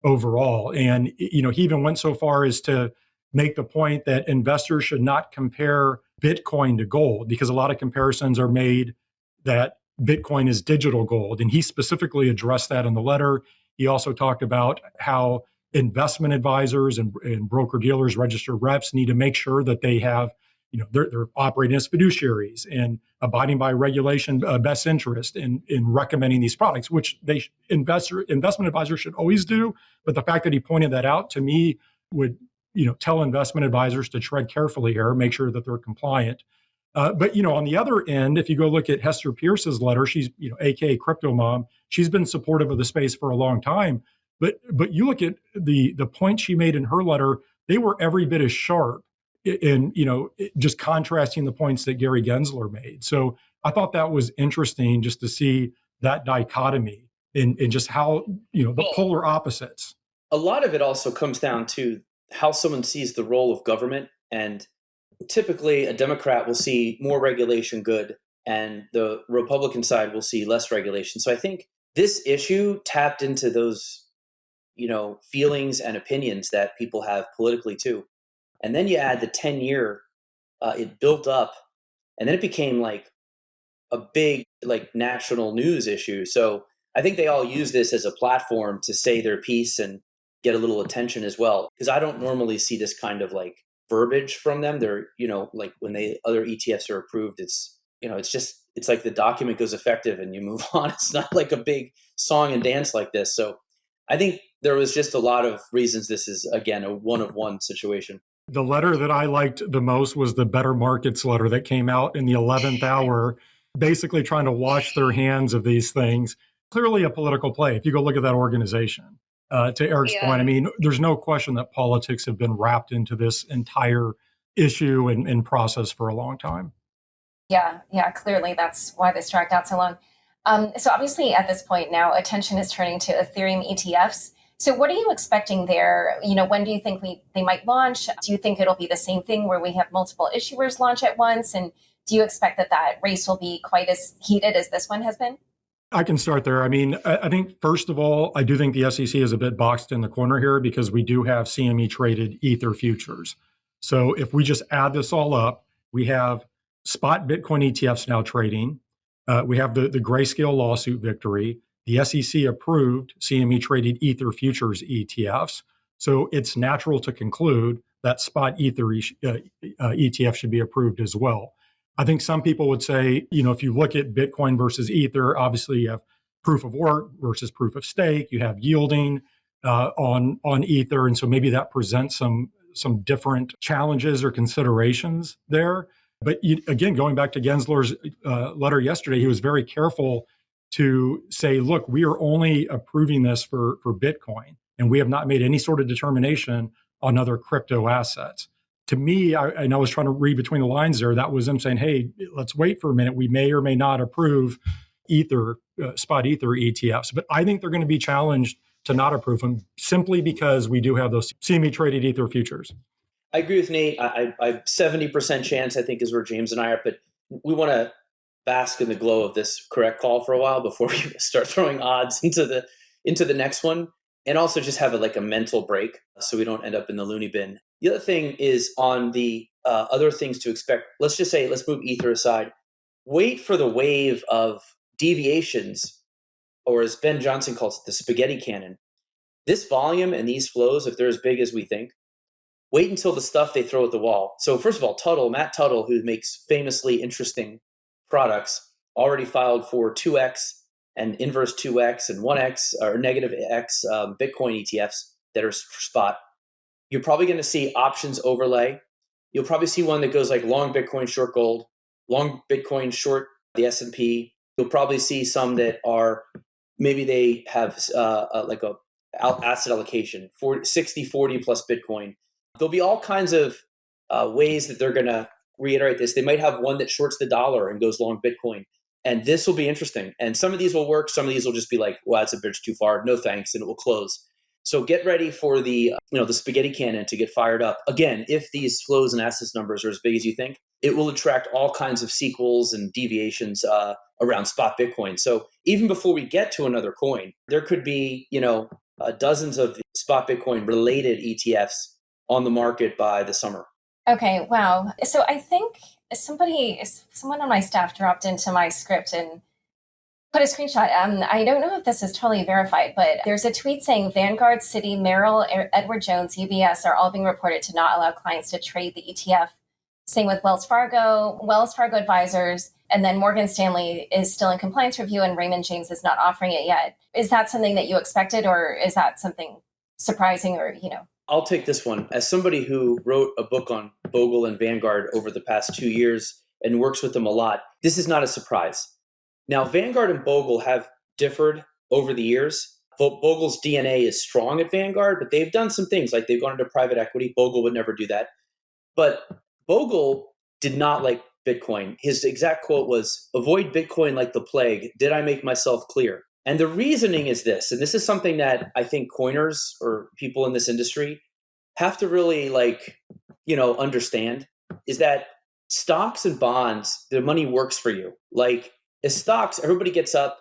overall. And, he even went so far as to make the point that investors should not compare Bitcoin to gold because a lot of comparisons are made that Bitcoin is digital gold. And he specifically addressed that in the letter. He also talked about how investment advisors and broker dealers, registered reps need to make sure that they have, they're operating as fiduciaries and abiding by regulation, best interest in recommending these products, which investment advisors should always do. But the fact that he pointed that out to me would, tell investment advisors to tread carefully here, make sure that they're compliant. But on the other end, if you go look at Hester Peirce's letter, she's aka Crypto Mom. She's been supportive of the space for a long time. But you look at the points she made in her letter; they were every bit as sharp in just contrasting the points that Gary Gensler made. So I thought that was interesting just to see that dichotomy in just how the polar opposites. A lot of it also comes down to how someone sees the role of government, and typically a Democrat will see more regulation good and the Republican side will see less regulation. So I think this issue tapped into those, feelings and opinions that people have politically too. And then you add the 10-year, it built up and then it became like a big, like national news issue. So I think they all use this as a platform to say their piece and get a little attention as well. Because I don't normally see this kind of like verbiage from them. They're, like when other ETFs are approved, it's, it's like the document goes effective and you move on. It's not like a big song and dance like this. So I think there was just a lot of reasons this is, again, a one of one situation. The letter that I liked the most was the Better Markets letter that came out in the 11th hour, basically trying to wash their hands of these things. Clearly a political play, if you go look at that organization. To Eric's point, I mean, there's no question that politics have been wrapped into this entire issue and process for a long time. Yeah, clearly that's why this dragged out so long. So obviously at this point now, attention is turning to Ethereum ETFs. So what are you expecting there? When do you think they might launch? Do you think it'll be the same thing where we have multiple issuers launch at once? And do you expect that race will be quite as heated as this one has been? I can start there. I mean, I think, first of all, I do think the SEC is a bit boxed in the corner here because we do have CME traded Ether futures. So if we just add this all up, we have spot Bitcoin ETFs now trading. We have the Grayscale lawsuit victory. The SEC approved CME traded Ether futures ETFs. So it's natural to conclude that spot Ether ETF should be approved as well. I think some people would say, if you look at Bitcoin versus Ether, obviously you have proof of work versus proof of stake. You have yielding on Ether. And so maybe that presents some different challenges or considerations there. But again, going back to Gensler's letter yesterday, he was very careful to say, look, we are only approving this for Bitcoin, and we have not made any sort of determination on other crypto assets. To me, I was trying to read between the lines there. That was them saying, hey, let's wait for a minute. We may or may not approve spot Ether ETFs. But I think they're going to be challenged to not approve them simply because we do have those CME traded Ether futures. I agree with Nate. I 70% chance, I think, is where James and I are. But we want to bask in the glow of this correct call for a while before we start throwing odds into the next one, and also just have a mental break so we don't end up in the loony bin. The other thing is on the other things to expect. Let's just say, let's move Ether aside. Wait for the wave of deviations, or as Ben Johnson calls it, the spaghetti cannon. This volume and these flows, if they're as big as we think, wait until the stuff they throw at the wall. So first of all, Matt Tuttle, who makes famously interesting products, already filed for 2x and inverse 2x and 1x or negative x Bitcoin ETFs that are spot. You're probably going to see options overlay. You'll probably see one that goes like long Bitcoin, short gold, long Bitcoin, short the S&P. You'll probably see some that are, maybe they have like a asset allocation, 60-40 plus Bitcoin. There'll be all kinds of ways that they're going to reiterate this. They might have one that shorts the dollar and goes long Bitcoin. And this will be interesting. And some of these will work. Some of these will just be like, wow, it's a bridge too far. No thanks. And it will close. So get ready for the spaghetti cannon to get fired up. Again, if these flows and assets numbers are as big as you think, it will attract all kinds of sequels and deviations around spot Bitcoin. So even before we get to another coin, there could be, dozens of spot Bitcoin related ETFs on the market by the summer. Okay, wow. So I think someone on my staff dropped into my script and put a screenshot. I don't know if this is totally verified, but there's a tweet saying Vanguard, Citi, Merrill, Edward Jones, UBS are all being reported to not allow clients to trade the ETF. Same with Wells Fargo Advisors, and then Morgan Stanley is still in compliance review and Raymond James is not offering it yet. Is that something that you expected, or is that something surprising, or, I'll take this one. As somebody who wrote a book on Bogle and Vanguard over the past 2 years and works with them a lot, this is not a surprise. Now, Vanguard and Bogle have differed over the years. Bogle's DNA is strong at Vanguard, but they've done some things, like they've gone into private equity. Bogle would never do that. But Bogle did not like Bitcoin. His exact quote was, "Avoid Bitcoin like the plague. Did I make myself clear?" And the reasoning is this, and this is something that I think coiners or people in this industry have to really understand, is that stocks and bonds, the money works for you. Like as stocks, everybody gets up,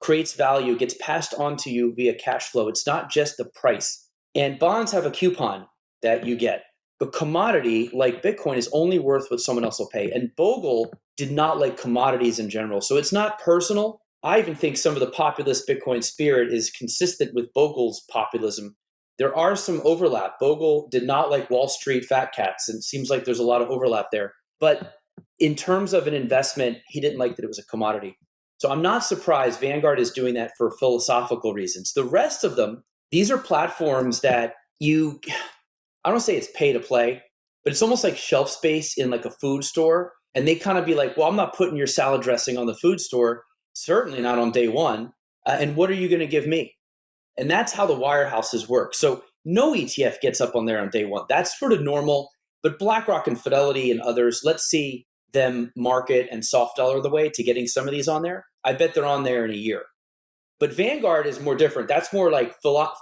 creates value, gets passed on to you via cash flow. It's not just the price. And bonds have a coupon that you get. But commodity, like Bitcoin, is only worth what someone else will pay. And Bogle did not like commodities in general. So it's not personal. I even think some of the populist Bitcoin spirit is consistent with Bogle's populism. There are some overlap. Bogle did not like Wall Street fat cats, and it seems like there's a lot of overlap there. But in terms of an investment, he didn't like that it was a commodity. So I'm not surprised Vanguard is doing that for philosophical reasons. The rest of them, these are platforms that I don't say it's pay to play, but it's almost like shelf space in like a food store. And they kind of be like, well, I'm not putting your salad dressing on the food store, certainly not on day one. And what are you going to give me? And that's how the wirehouses work. So no ETF gets up on there on day one. That's sort of normal. But BlackRock and Fidelity and others, let's see them market and soft dollar the way to getting some of these on there. I bet they're on there in a year. But Vanguard is more different. That's more like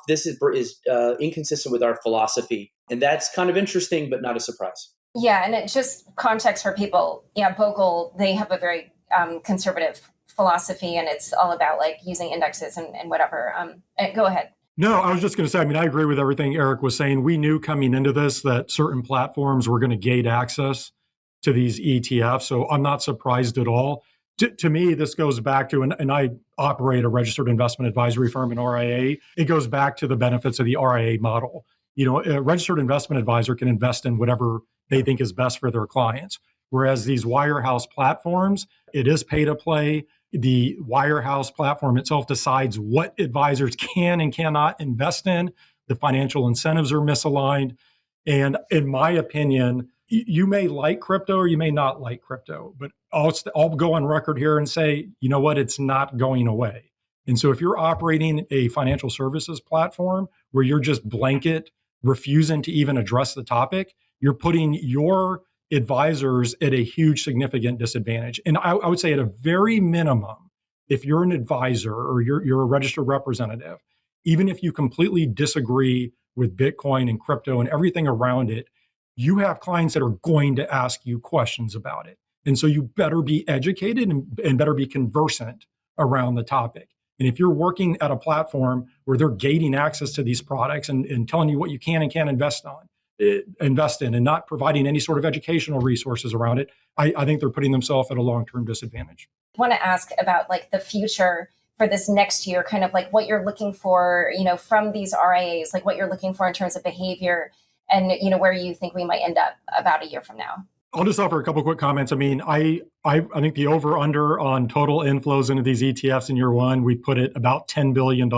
this is inconsistent with our philosophy. And that's kind of interesting, but not a surprise. Yeah, and it just context for people. Yeah, Bogle, they have a very conservative philosophy, and it's all about like using indexes and whatever. Go ahead. No, I was just going to say, I mean, I agree with everything Eric was saying. We knew coming into this that certain platforms were going to gate access to these ETFs. So I'm not surprised at all. To me, this goes back to, and I operate a registered investment advisory firm, an RIA. It goes back to the benefits of the RIA model. You know, a registered investment advisor can invest in whatever they think is best for their clients. Whereas these wirehouse platforms, it is pay to play. The wirehouse platform itself decides what advisors can and cannot invest in. The financial incentives are misaligned. And in my opinion, you may like crypto or you may not like crypto, but I'll go on record here and say, you know what, it's not going away. And so if you're operating a financial services platform where you're just blanket refusing to even address the topic, you're putting your advisors at a huge significant disadvantage. And I would say at a very minimum, if you're an advisor or you're a registered representative, even if you completely disagree with Bitcoin and crypto and everything around it, you have clients that are going to ask you questions about it. And so you better be educated and better be conversant around the topic. And if you're working at a platform where they're gating access to these products and telling you what you can and can't invest in and not providing any sort of educational resources around it, I think they're putting themselves at a long-term disadvantage. I want to ask about like the future for this next year, kind of like what you're looking for, you know, from these RIAs, like what you're looking for in terms of behavior and, you know, where you think we might end up about a year from now. I'll just offer a couple quick comments. I mean, I think the over-under on total inflows into these ETFs in year one, we put it about $10 billion.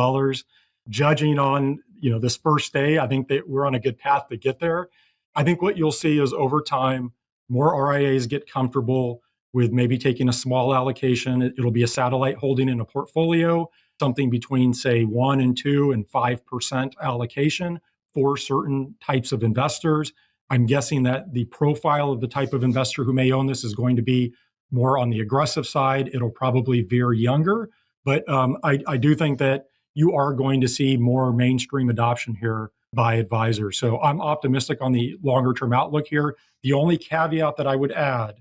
Judging on, you know, this first day, I think that we're on a good path to get there. I think what you'll see is over time, more RIAs get comfortable with maybe taking a small allocation. It'll be a satellite holding in a portfolio, something between, say, 1 and 2 and 5% allocation for certain types of investors. I'm guessing that the profile of the type of investor who may own this is going to be more on the aggressive side. It'll probably veer younger, but I do think that you are going to see more mainstream adoption here by advisors. So I'm optimistic on the longer term outlook here. The only caveat that I would add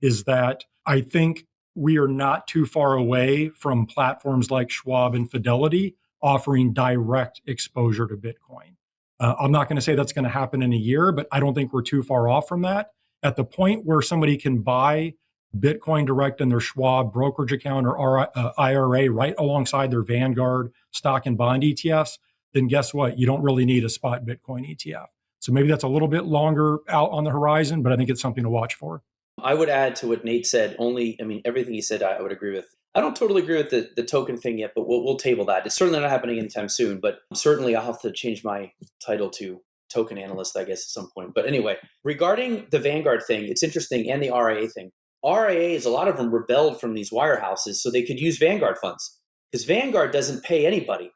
is that I think we are not too far away from platforms like Schwab and Fidelity offering direct exposure to Bitcoin. I'm not going to say that's going to happen in a year, but I don't think we're too far off from that. At the point where somebody can buy Bitcoin direct in their Schwab brokerage account or IRA right alongside their Vanguard stock and bond ETFs, then guess what? You don't really need a spot Bitcoin ETF. So maybe that's a little bit longer out on the horizon, but I think it's something to watch for. I would add to what Nate said, everything he said, I would agree with. I don't totally agree with the token thing yet, but we'll table that. It's certainly not happening anytime soon, but certainly I'll have to change my title to token analyst, I guess, at some point. But anyway, regarding the Vanguard thing, it's interesting, and the RIA thing. RIAs, a lot of them rebelled from these wirehouses so they could use Vanguard funds because Vanguard doesn't pay anybody.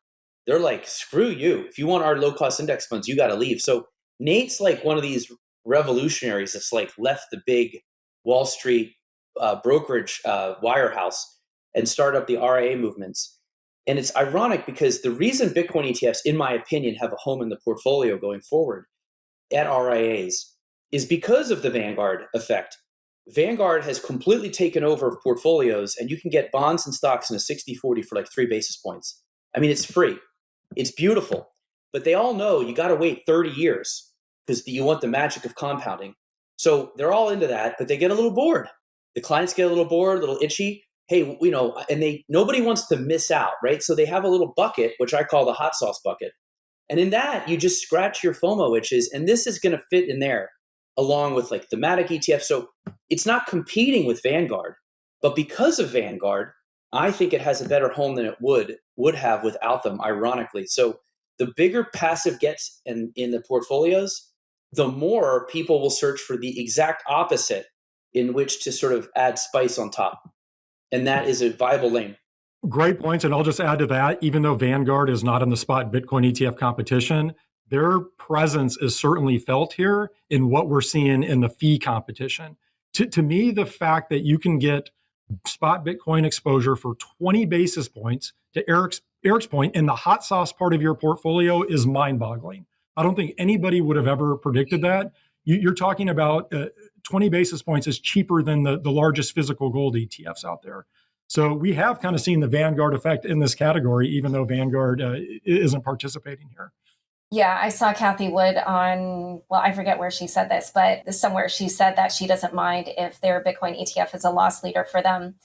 They're like, screw you. If you want our low-cost index funds, you got to leave. So Nate's like one of these revolutionaries that's like left the big Wall Street brokerage wirehouse and start up the RIA movements. And it's ironic because the reason Bitcoin ETFs, in my opinion, have a home in the portfolio going forward at RIAs is because of the Vanguard effect. Vanguard has completely taken over portfolios, and you can get bonds and stocks in a 60-40 for like 3 basis points. I mean, it's free. It's beautiful. But they all know you got to wait 30 years because you want the magic of compounding. So they're all into that, but they get a little bored. The clients get a little bored, a little itchy. hey, and nobody wants to miss out, right? So they have a little bucket, which I call the hot sauce bucket. And in that, you just scratch your FOMO itches, and this is going to fit in there along with like thematic ETFs. So it's not competing with Vanguard, but because of Vanguard, I think it has a better home than it would have without them, ironically. So the bigger passive gets in the portfolios, the more people will search for the exact opposite in which to sort of add spice on top. And that is a viable lane. Great points. And I'll just add to that, even though Vanguard is not in the spot Bitcoin ETF competition, their presence is certainly felt here in what we're seeing in the fee competition. To me, the fact that you can get spot Bitcoin exposure for 20 basis points, to Eric's point, in the hot sauce part of your portfolio is mind-boggling. I don't think anybody would have ever predicted that. You're talking about 20 basis points is cheaper than the largest physical gold ETFs out there. So we have kind of seen the Vanguard effect in this category, even though Vanguard isn't participating here. Yeah, I saw Kathy Wood on, well, I forget where she said this, but somewhere she said that she doesn't mind if their Bitcoin ETF is a loss leader for them.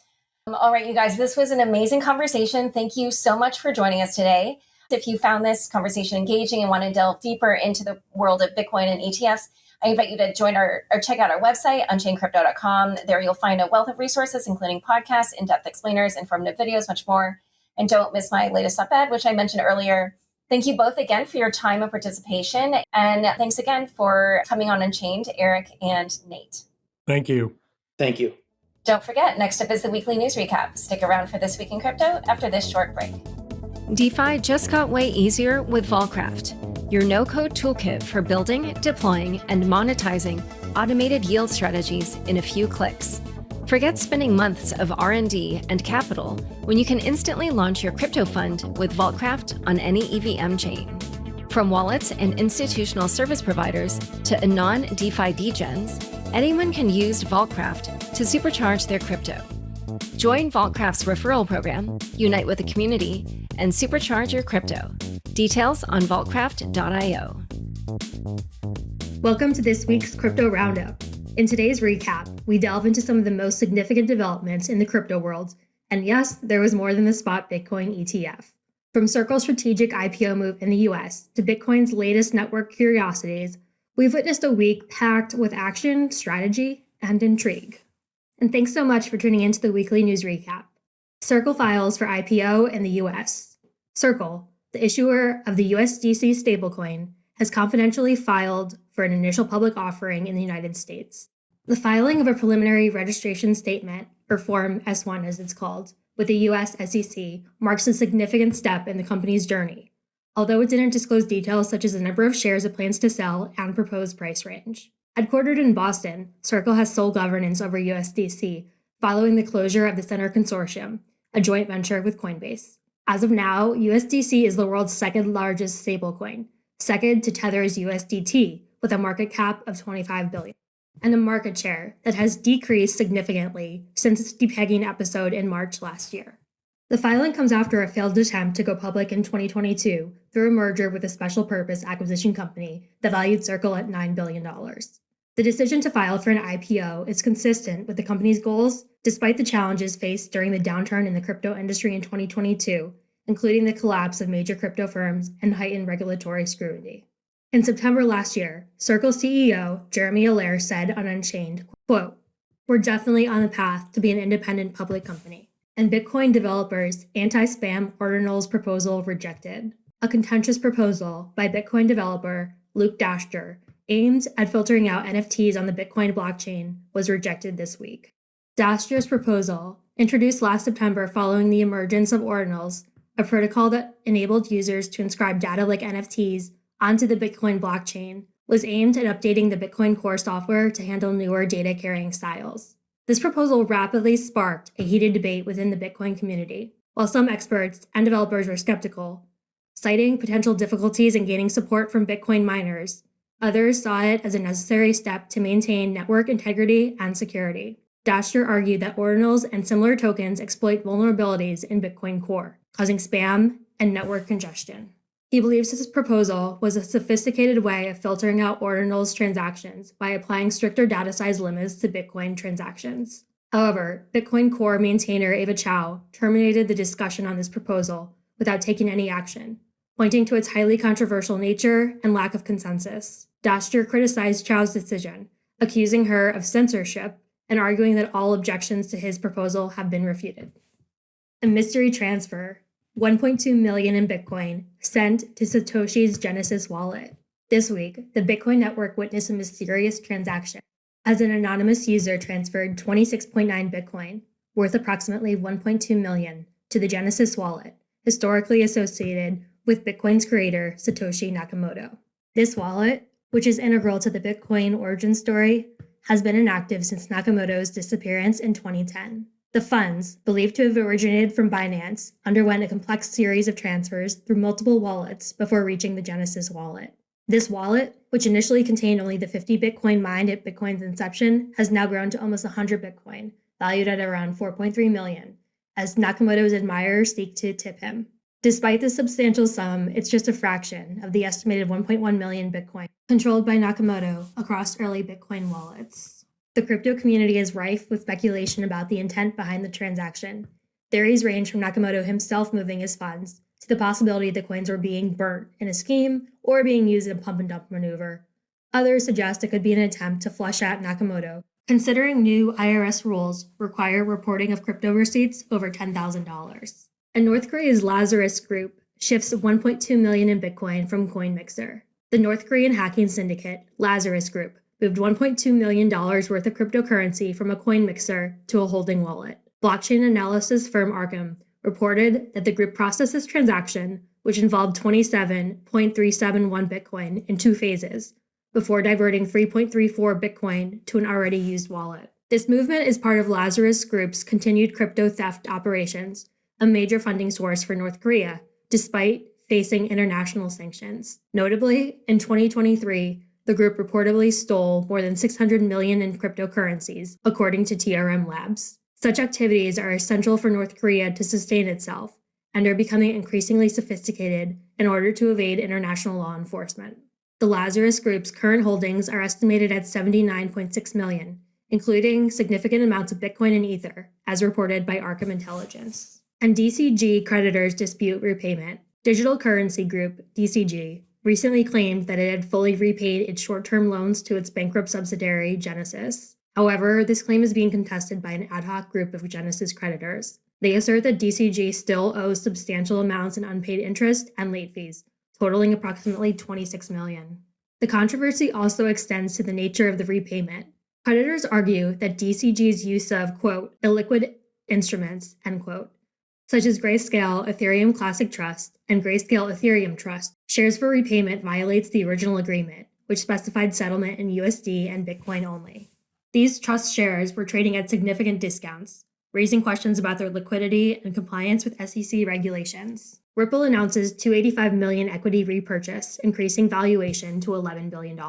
All right, you guys, this was an amazing conversation. Thank you so much for joining us today. If you found this conversation engaging and want to delve deeper into the world of Bitcoin and ETFs, I invite you to join or check out our website, unchainedcrypto.com. There you'll find a wealth of resources, including podcasts, in-depth explainers, informative videos, much more. And don't miss my latest op-ed, which I mentioned earlier. Thank you both again for your time and participation. And thanks again for coming on Unchained, Eric and Nate. Thank you. Thank you. Don't forget, next up is the weekly news recap. Stick around for This Week in Crypto after this short break. DeFi just got way easier with Volcraft, your no-code toolkit for building, deploying, and monetizing automated yield strategies in a few clicks. Forget spending months of R&D and capital when you can instantly launch your crypto fund with Volcraft on any EVM chain. From wallets and institutional service providers to anon DeFi degens, anyone can use Volcraft to supercharge their crypto. Join Volcraft's referral program, unite with the community, and supercharge your crypto. Details on vaultcraft.io. Welcome to this week's Crypto Roundup. In today's recap, we delve into some of the most significant developments in the crypto world. And yes, there was more than the spot Bitcoin ETF. From Circle's strategic IPO move in the US to Bitcoin's latest network curiosities, we've witnessed a week packed with action, strategy, and intrigue. And thanks so much for tuning into the weekly news recap. Circle files for IPO in the US. Circle, the issuer of the USDC stablecoin, has confidentially filed for an initial public offering in the United States. The filing of a preliminary registration statement, or Form S-1 as it's called, with the US SEC marks a significant step in the company's journey, although it didn't disclose details such as the number of shares it plans to sell and proposed price range. Headquartered in Boston, Circle has sole governance over USDC following the closure of the Center Consortium, a joint venture with Coinbase. As of now, USDC is the world's second largest stablecoin, second to Tether's USDT, with a market cap of $25 billion, and a market share that has decreased significantly since its depegging episode in March last year. The filing comes after a failed attempt to go public in 2022 through a merger with a special purpose acquisition company that valued Circle at $9 billion. The decision to file for an IPO is consistent with the company's goals, despite the challenges faced during the downturn in the crypto industry in 2022, including the collapse of major crypto firms and heightened regulatory scrutiny. In September last year, Circle CEO Jeremy Allaire said on Unchained, quote, "We're definitely on the path to be an independent public company." And Bitcoin developers' anti-spam ordinals proposal rejected. A contentious proposal by Bitcoin developer Luke Daster aimed at filtering out NFTs on the Bitcoin blockchain was rejected this week. Daster's proposal, introduced last September following the emergence of ordinals, a protocol that enabled users to inscribe data like NFTs onto the Bitcoin blockchain, was aimed at updating the Bitcoin core software to handle newer data-carrying styles. This proposal rapidly sparked a heated debate within the Bitcoin community, while some experts and developers were skeptical, citing potential difficulties in gaining support from Bitcoin miners. Others saw it as a necessary step to maintain network integrity and security. Daster argued that ordinals and similar tokens exploit vulnerabilities in Bitcoin core, causing spam and network congestion. He believes this proposal was a sophisticated way of filtering out ordinals transactions by applying stricter data size limits to Bitcoin transactions. However, Bitcoin Core maintainer Eva Chow terminated the discussion on this proposal without taking any action, pointing to its highly controversial nature and lack of consensus. Daster criticized Chow's decision, accusing her of censorship and arguing that all objections to his proposal have been refuted. A mystery transfer, 1.2 million in Bitcoin, sent to Satoshi's Genesis wallet. This week, the Bitcoin network witnessed a mysterious transaction as an anonymous user transferred 26.9 Bitcoin, worth approximately 1.2 million, to the Genesis wallet, historically associated with Bitcoin's creator, Satoshi Nakamoto. This wallet, which is integral to the Bitcoin origin story, has been inactive since Nakamoto's disappearance in 2010. The funds, believed to have originated from Binance, underwent a complex series of transfers through multiple wallets before reaching the Genesis wallet. This wallet, which initially contained only the 50 Bitcoin mined at Bitcoin's inception, has now grown to almost 100 Bitcoin, valued at around 4.3 million, as Nakamoto's admirers seek to tip him. Despite this substantial sum, it's just a fraction of the estimated 1.1 million Bitcoin controlled by Nakamoto across early Bitcoin wallets. The crypto community is rife with speculation about the intent behind the transaction. Theories range from Nakamoto himself moving his funds to the possibility the coins were being burnt in a scheme or being used in a pump and dump maneuver. Others suggest it could be an attempt to flush out Nakamoto, considering new IRS rules require reporting of crypto receipts over $10,000. And North Korea's Lazarus Group shifts 1.2 million in Bitcoin from CoinMixer. The North Korean hacking syndicate, Lazarus Group, moved $1.2 million worth of cryptocurrency from a CoinMixer to a holding wallet. Blockchain analysis firm Arkham reported that the group processed this transaction, which involved 27.371 Bitcoin in two phases, before diverting 3.34 Bitcoin to an already used wallet. This movement is part of Lazarus Group's continued crypto theft operations, a major funding source for North Korea, despite facing international sanctions. Notably, in 2023, the group reportedly stole more than 600 million in cryptocurrencies, according to TRM Labs. Such activities are essential for North Korea to sustain itself and are becoming increasingly sophisticated in order to evade international law enforcement. The Lazarus Group's current holdings are estimated at 79.6 million, including significant amounts of Bitcoin and Ether, as reported by Arkham Intelligence. And DCG creditors dispute repayment. Digital currency group, DCG, recently claimed that it had fully repaid its short-term loans to its bankrupt subsidiary, Genesis. However, this claim is being contested by an ad hoc group of Genesis creditors. They assert that DCG still owes substantial amounts in unpaid interest and late fees, totaling approximately 26 million. The controversy also extends to the nature of the repayment. Creditors argue that DCG's use of, quote, illiquid instruments, end quote, such as Grayscale Ethereum Classic Trust and Grayscale Ethereum Trust, shares for repayment violates the original agreement, which specified settlement in USD and Bitcoin only. These trust shares were trading at significant discounts, raising questions about their liquidity and compliance with SEC regulations. Ripple announces $285 million equity repurchase, increasing valuation to $11 billion.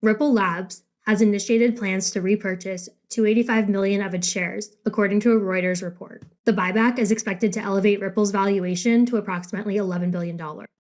Ripple Labs has initiated plans to repurchase $285 million of its shares, according to a Reuters report. The buyback is expected to elevate Ripple's valuation to approximately $11 billion.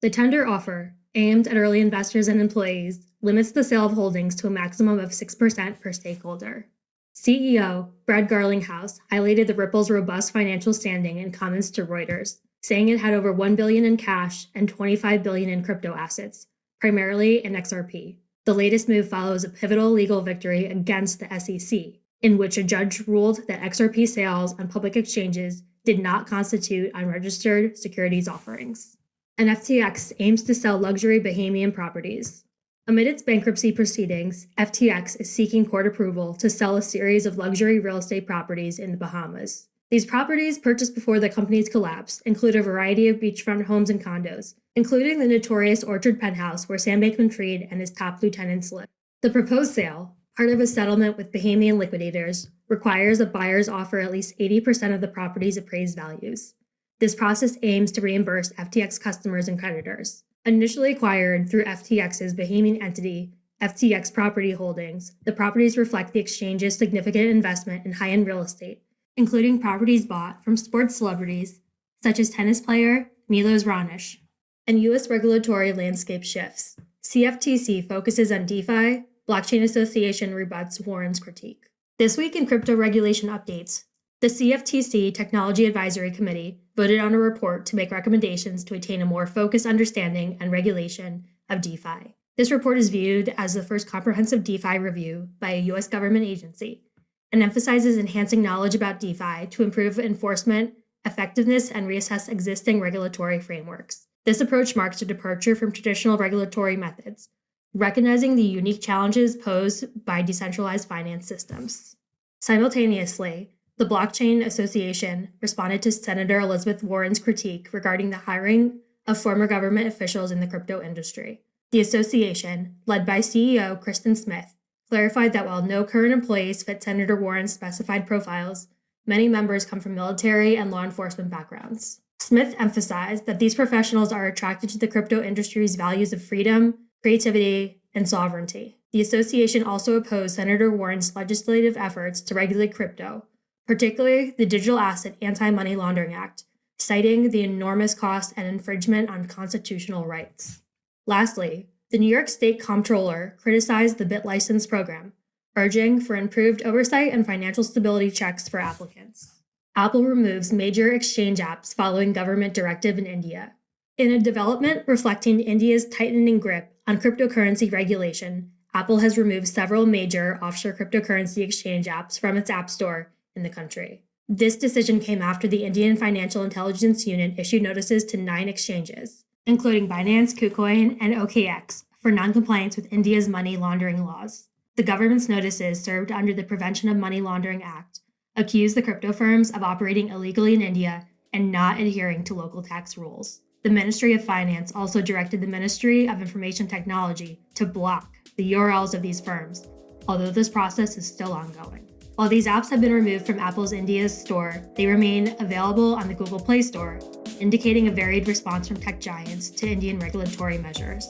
The tender offer, aimed at early investors and employees, limits the sale of holdings to a maximum of 6% per stakeholder. CEO Brad Garlinghouse highlighted the Ripple's robust financial standing in comments to Reuters, saying it had over $1 billion in cash and $25 billion in crypto assets, primarily in XRP. The latest move follows a pivotal legal victory against the SEC, in which a judge ruled that XRP sales on public exchanges did not constitute unregistered securities offerings. And FTX aims to sell luxury Bahamian properties. Amid its bankruptcy proceedings, FTX is seeking court approval to sell a series of luxury real estate properties in the Bahamas. These properties, purchased before the company's collapse, include a variety of beachfront homes and condos, including the notorious Orchard penthouse where Sam Bankman-Fried and his top lieutenants live. The proposed sale, part of a settlement with Bahamian liquidators, requires that buyers offer at least 80% of the property's appraised values. This process aims to reimburse FTX customers and creditors. Initially acquired through FTX's Bahamian entity, FTX Property Holdings, the properties reflect the exchange's significant investment in high-end real estate, including properties bought from sports celebrities such as tennis player Milos Raonic. And U.S. regulatory landscape shifts. CFTC focuses on DeFi, Blockchain Association rebuts Warren's critique. This week in crypto regulation updates, the CFTC Technology Advisory Committee voted on a report to make recommendations to attain a more focused understanding and regulation of DeFi. This report is viewed as the first comprehensive DeFi review by a U.S. government agency and emphasizes enhancing knowledge about DeFi to improve enforcement, effectiveness, and reassess existing regulatory frameworks. This approach marks a departure from traditional regulatory methods, recognizing the unique challenges posed by decentralized finance systems. Simultaneously, the Blockchain Association responded to Senator Elizabeth Warren's critique regarding the hiring of former government officials in the crypto industry. The association, led by CEO Kristen Smith, clarified that while no current employees fit Senator Warren's specified profiles, many members come from military and law enforcement backgrounds. Smith emphasized that these professionals are attracted to the crypto industry's values of freedom, creativity, and sovereignty. The association also opposed Senator Warren's legislative efforts to regulate crypto, particularly the Digital Asset Anti-Money Laundering Act, citing the enormous cost and infringement on constitutional rights. Lastly, the New York State Comptroller criticized the BitLicense program, urging for improved oversight and financial stability checks for applicants. Apple removes major exchange apps following government directive in India. In a development reflecting India's tightening grip on cryptocurrency regulation, Apple has removed several major offshore cryptocurrency exchange apps from its App Store in the country. This decision came after the Indian Financial Intelligence Unit issued notices to 9 exchanges, including Binance, KuCoin, and OKX, for noncompliance with India's money laundering laws. The government's notices, served under the Prevention of Money Laundering Act, accused the crypto firms of operating illegally in India and not adhering to local tax rules. The Ministry of Finance also directed the Ministry of Information Technology to block the URLs of these firms, although this process is still ongoing. While these apps have been removed from Apple's India's store, they remain available on the Google Play Store, indicating a varied response from tech giants to Indian regulatory measures.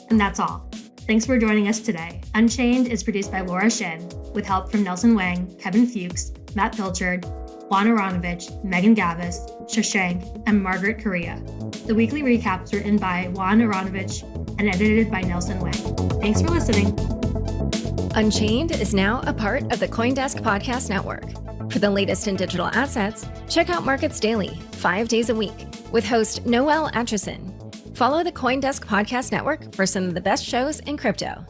And that's all. Thanks for joining us today. Unchained is produced by Laura Shin, with help from Nelson Wang, Kevin Fuchs, Matt Pilchard, Juan Aronovich, Megan Gavis, Shashank, and Margaret Correa. The weekly recaps were written by Juan Aronovich and edited by Nelson Wang. Thanks for listening. Unchained is now a part of the CoinDesk Podcast Network. For the latest in digital assets, check out Markets Daily, 5 days a week, with host Noel Atchison. Follow the CoinDesk Podcast Network for some of the best shows in crypto.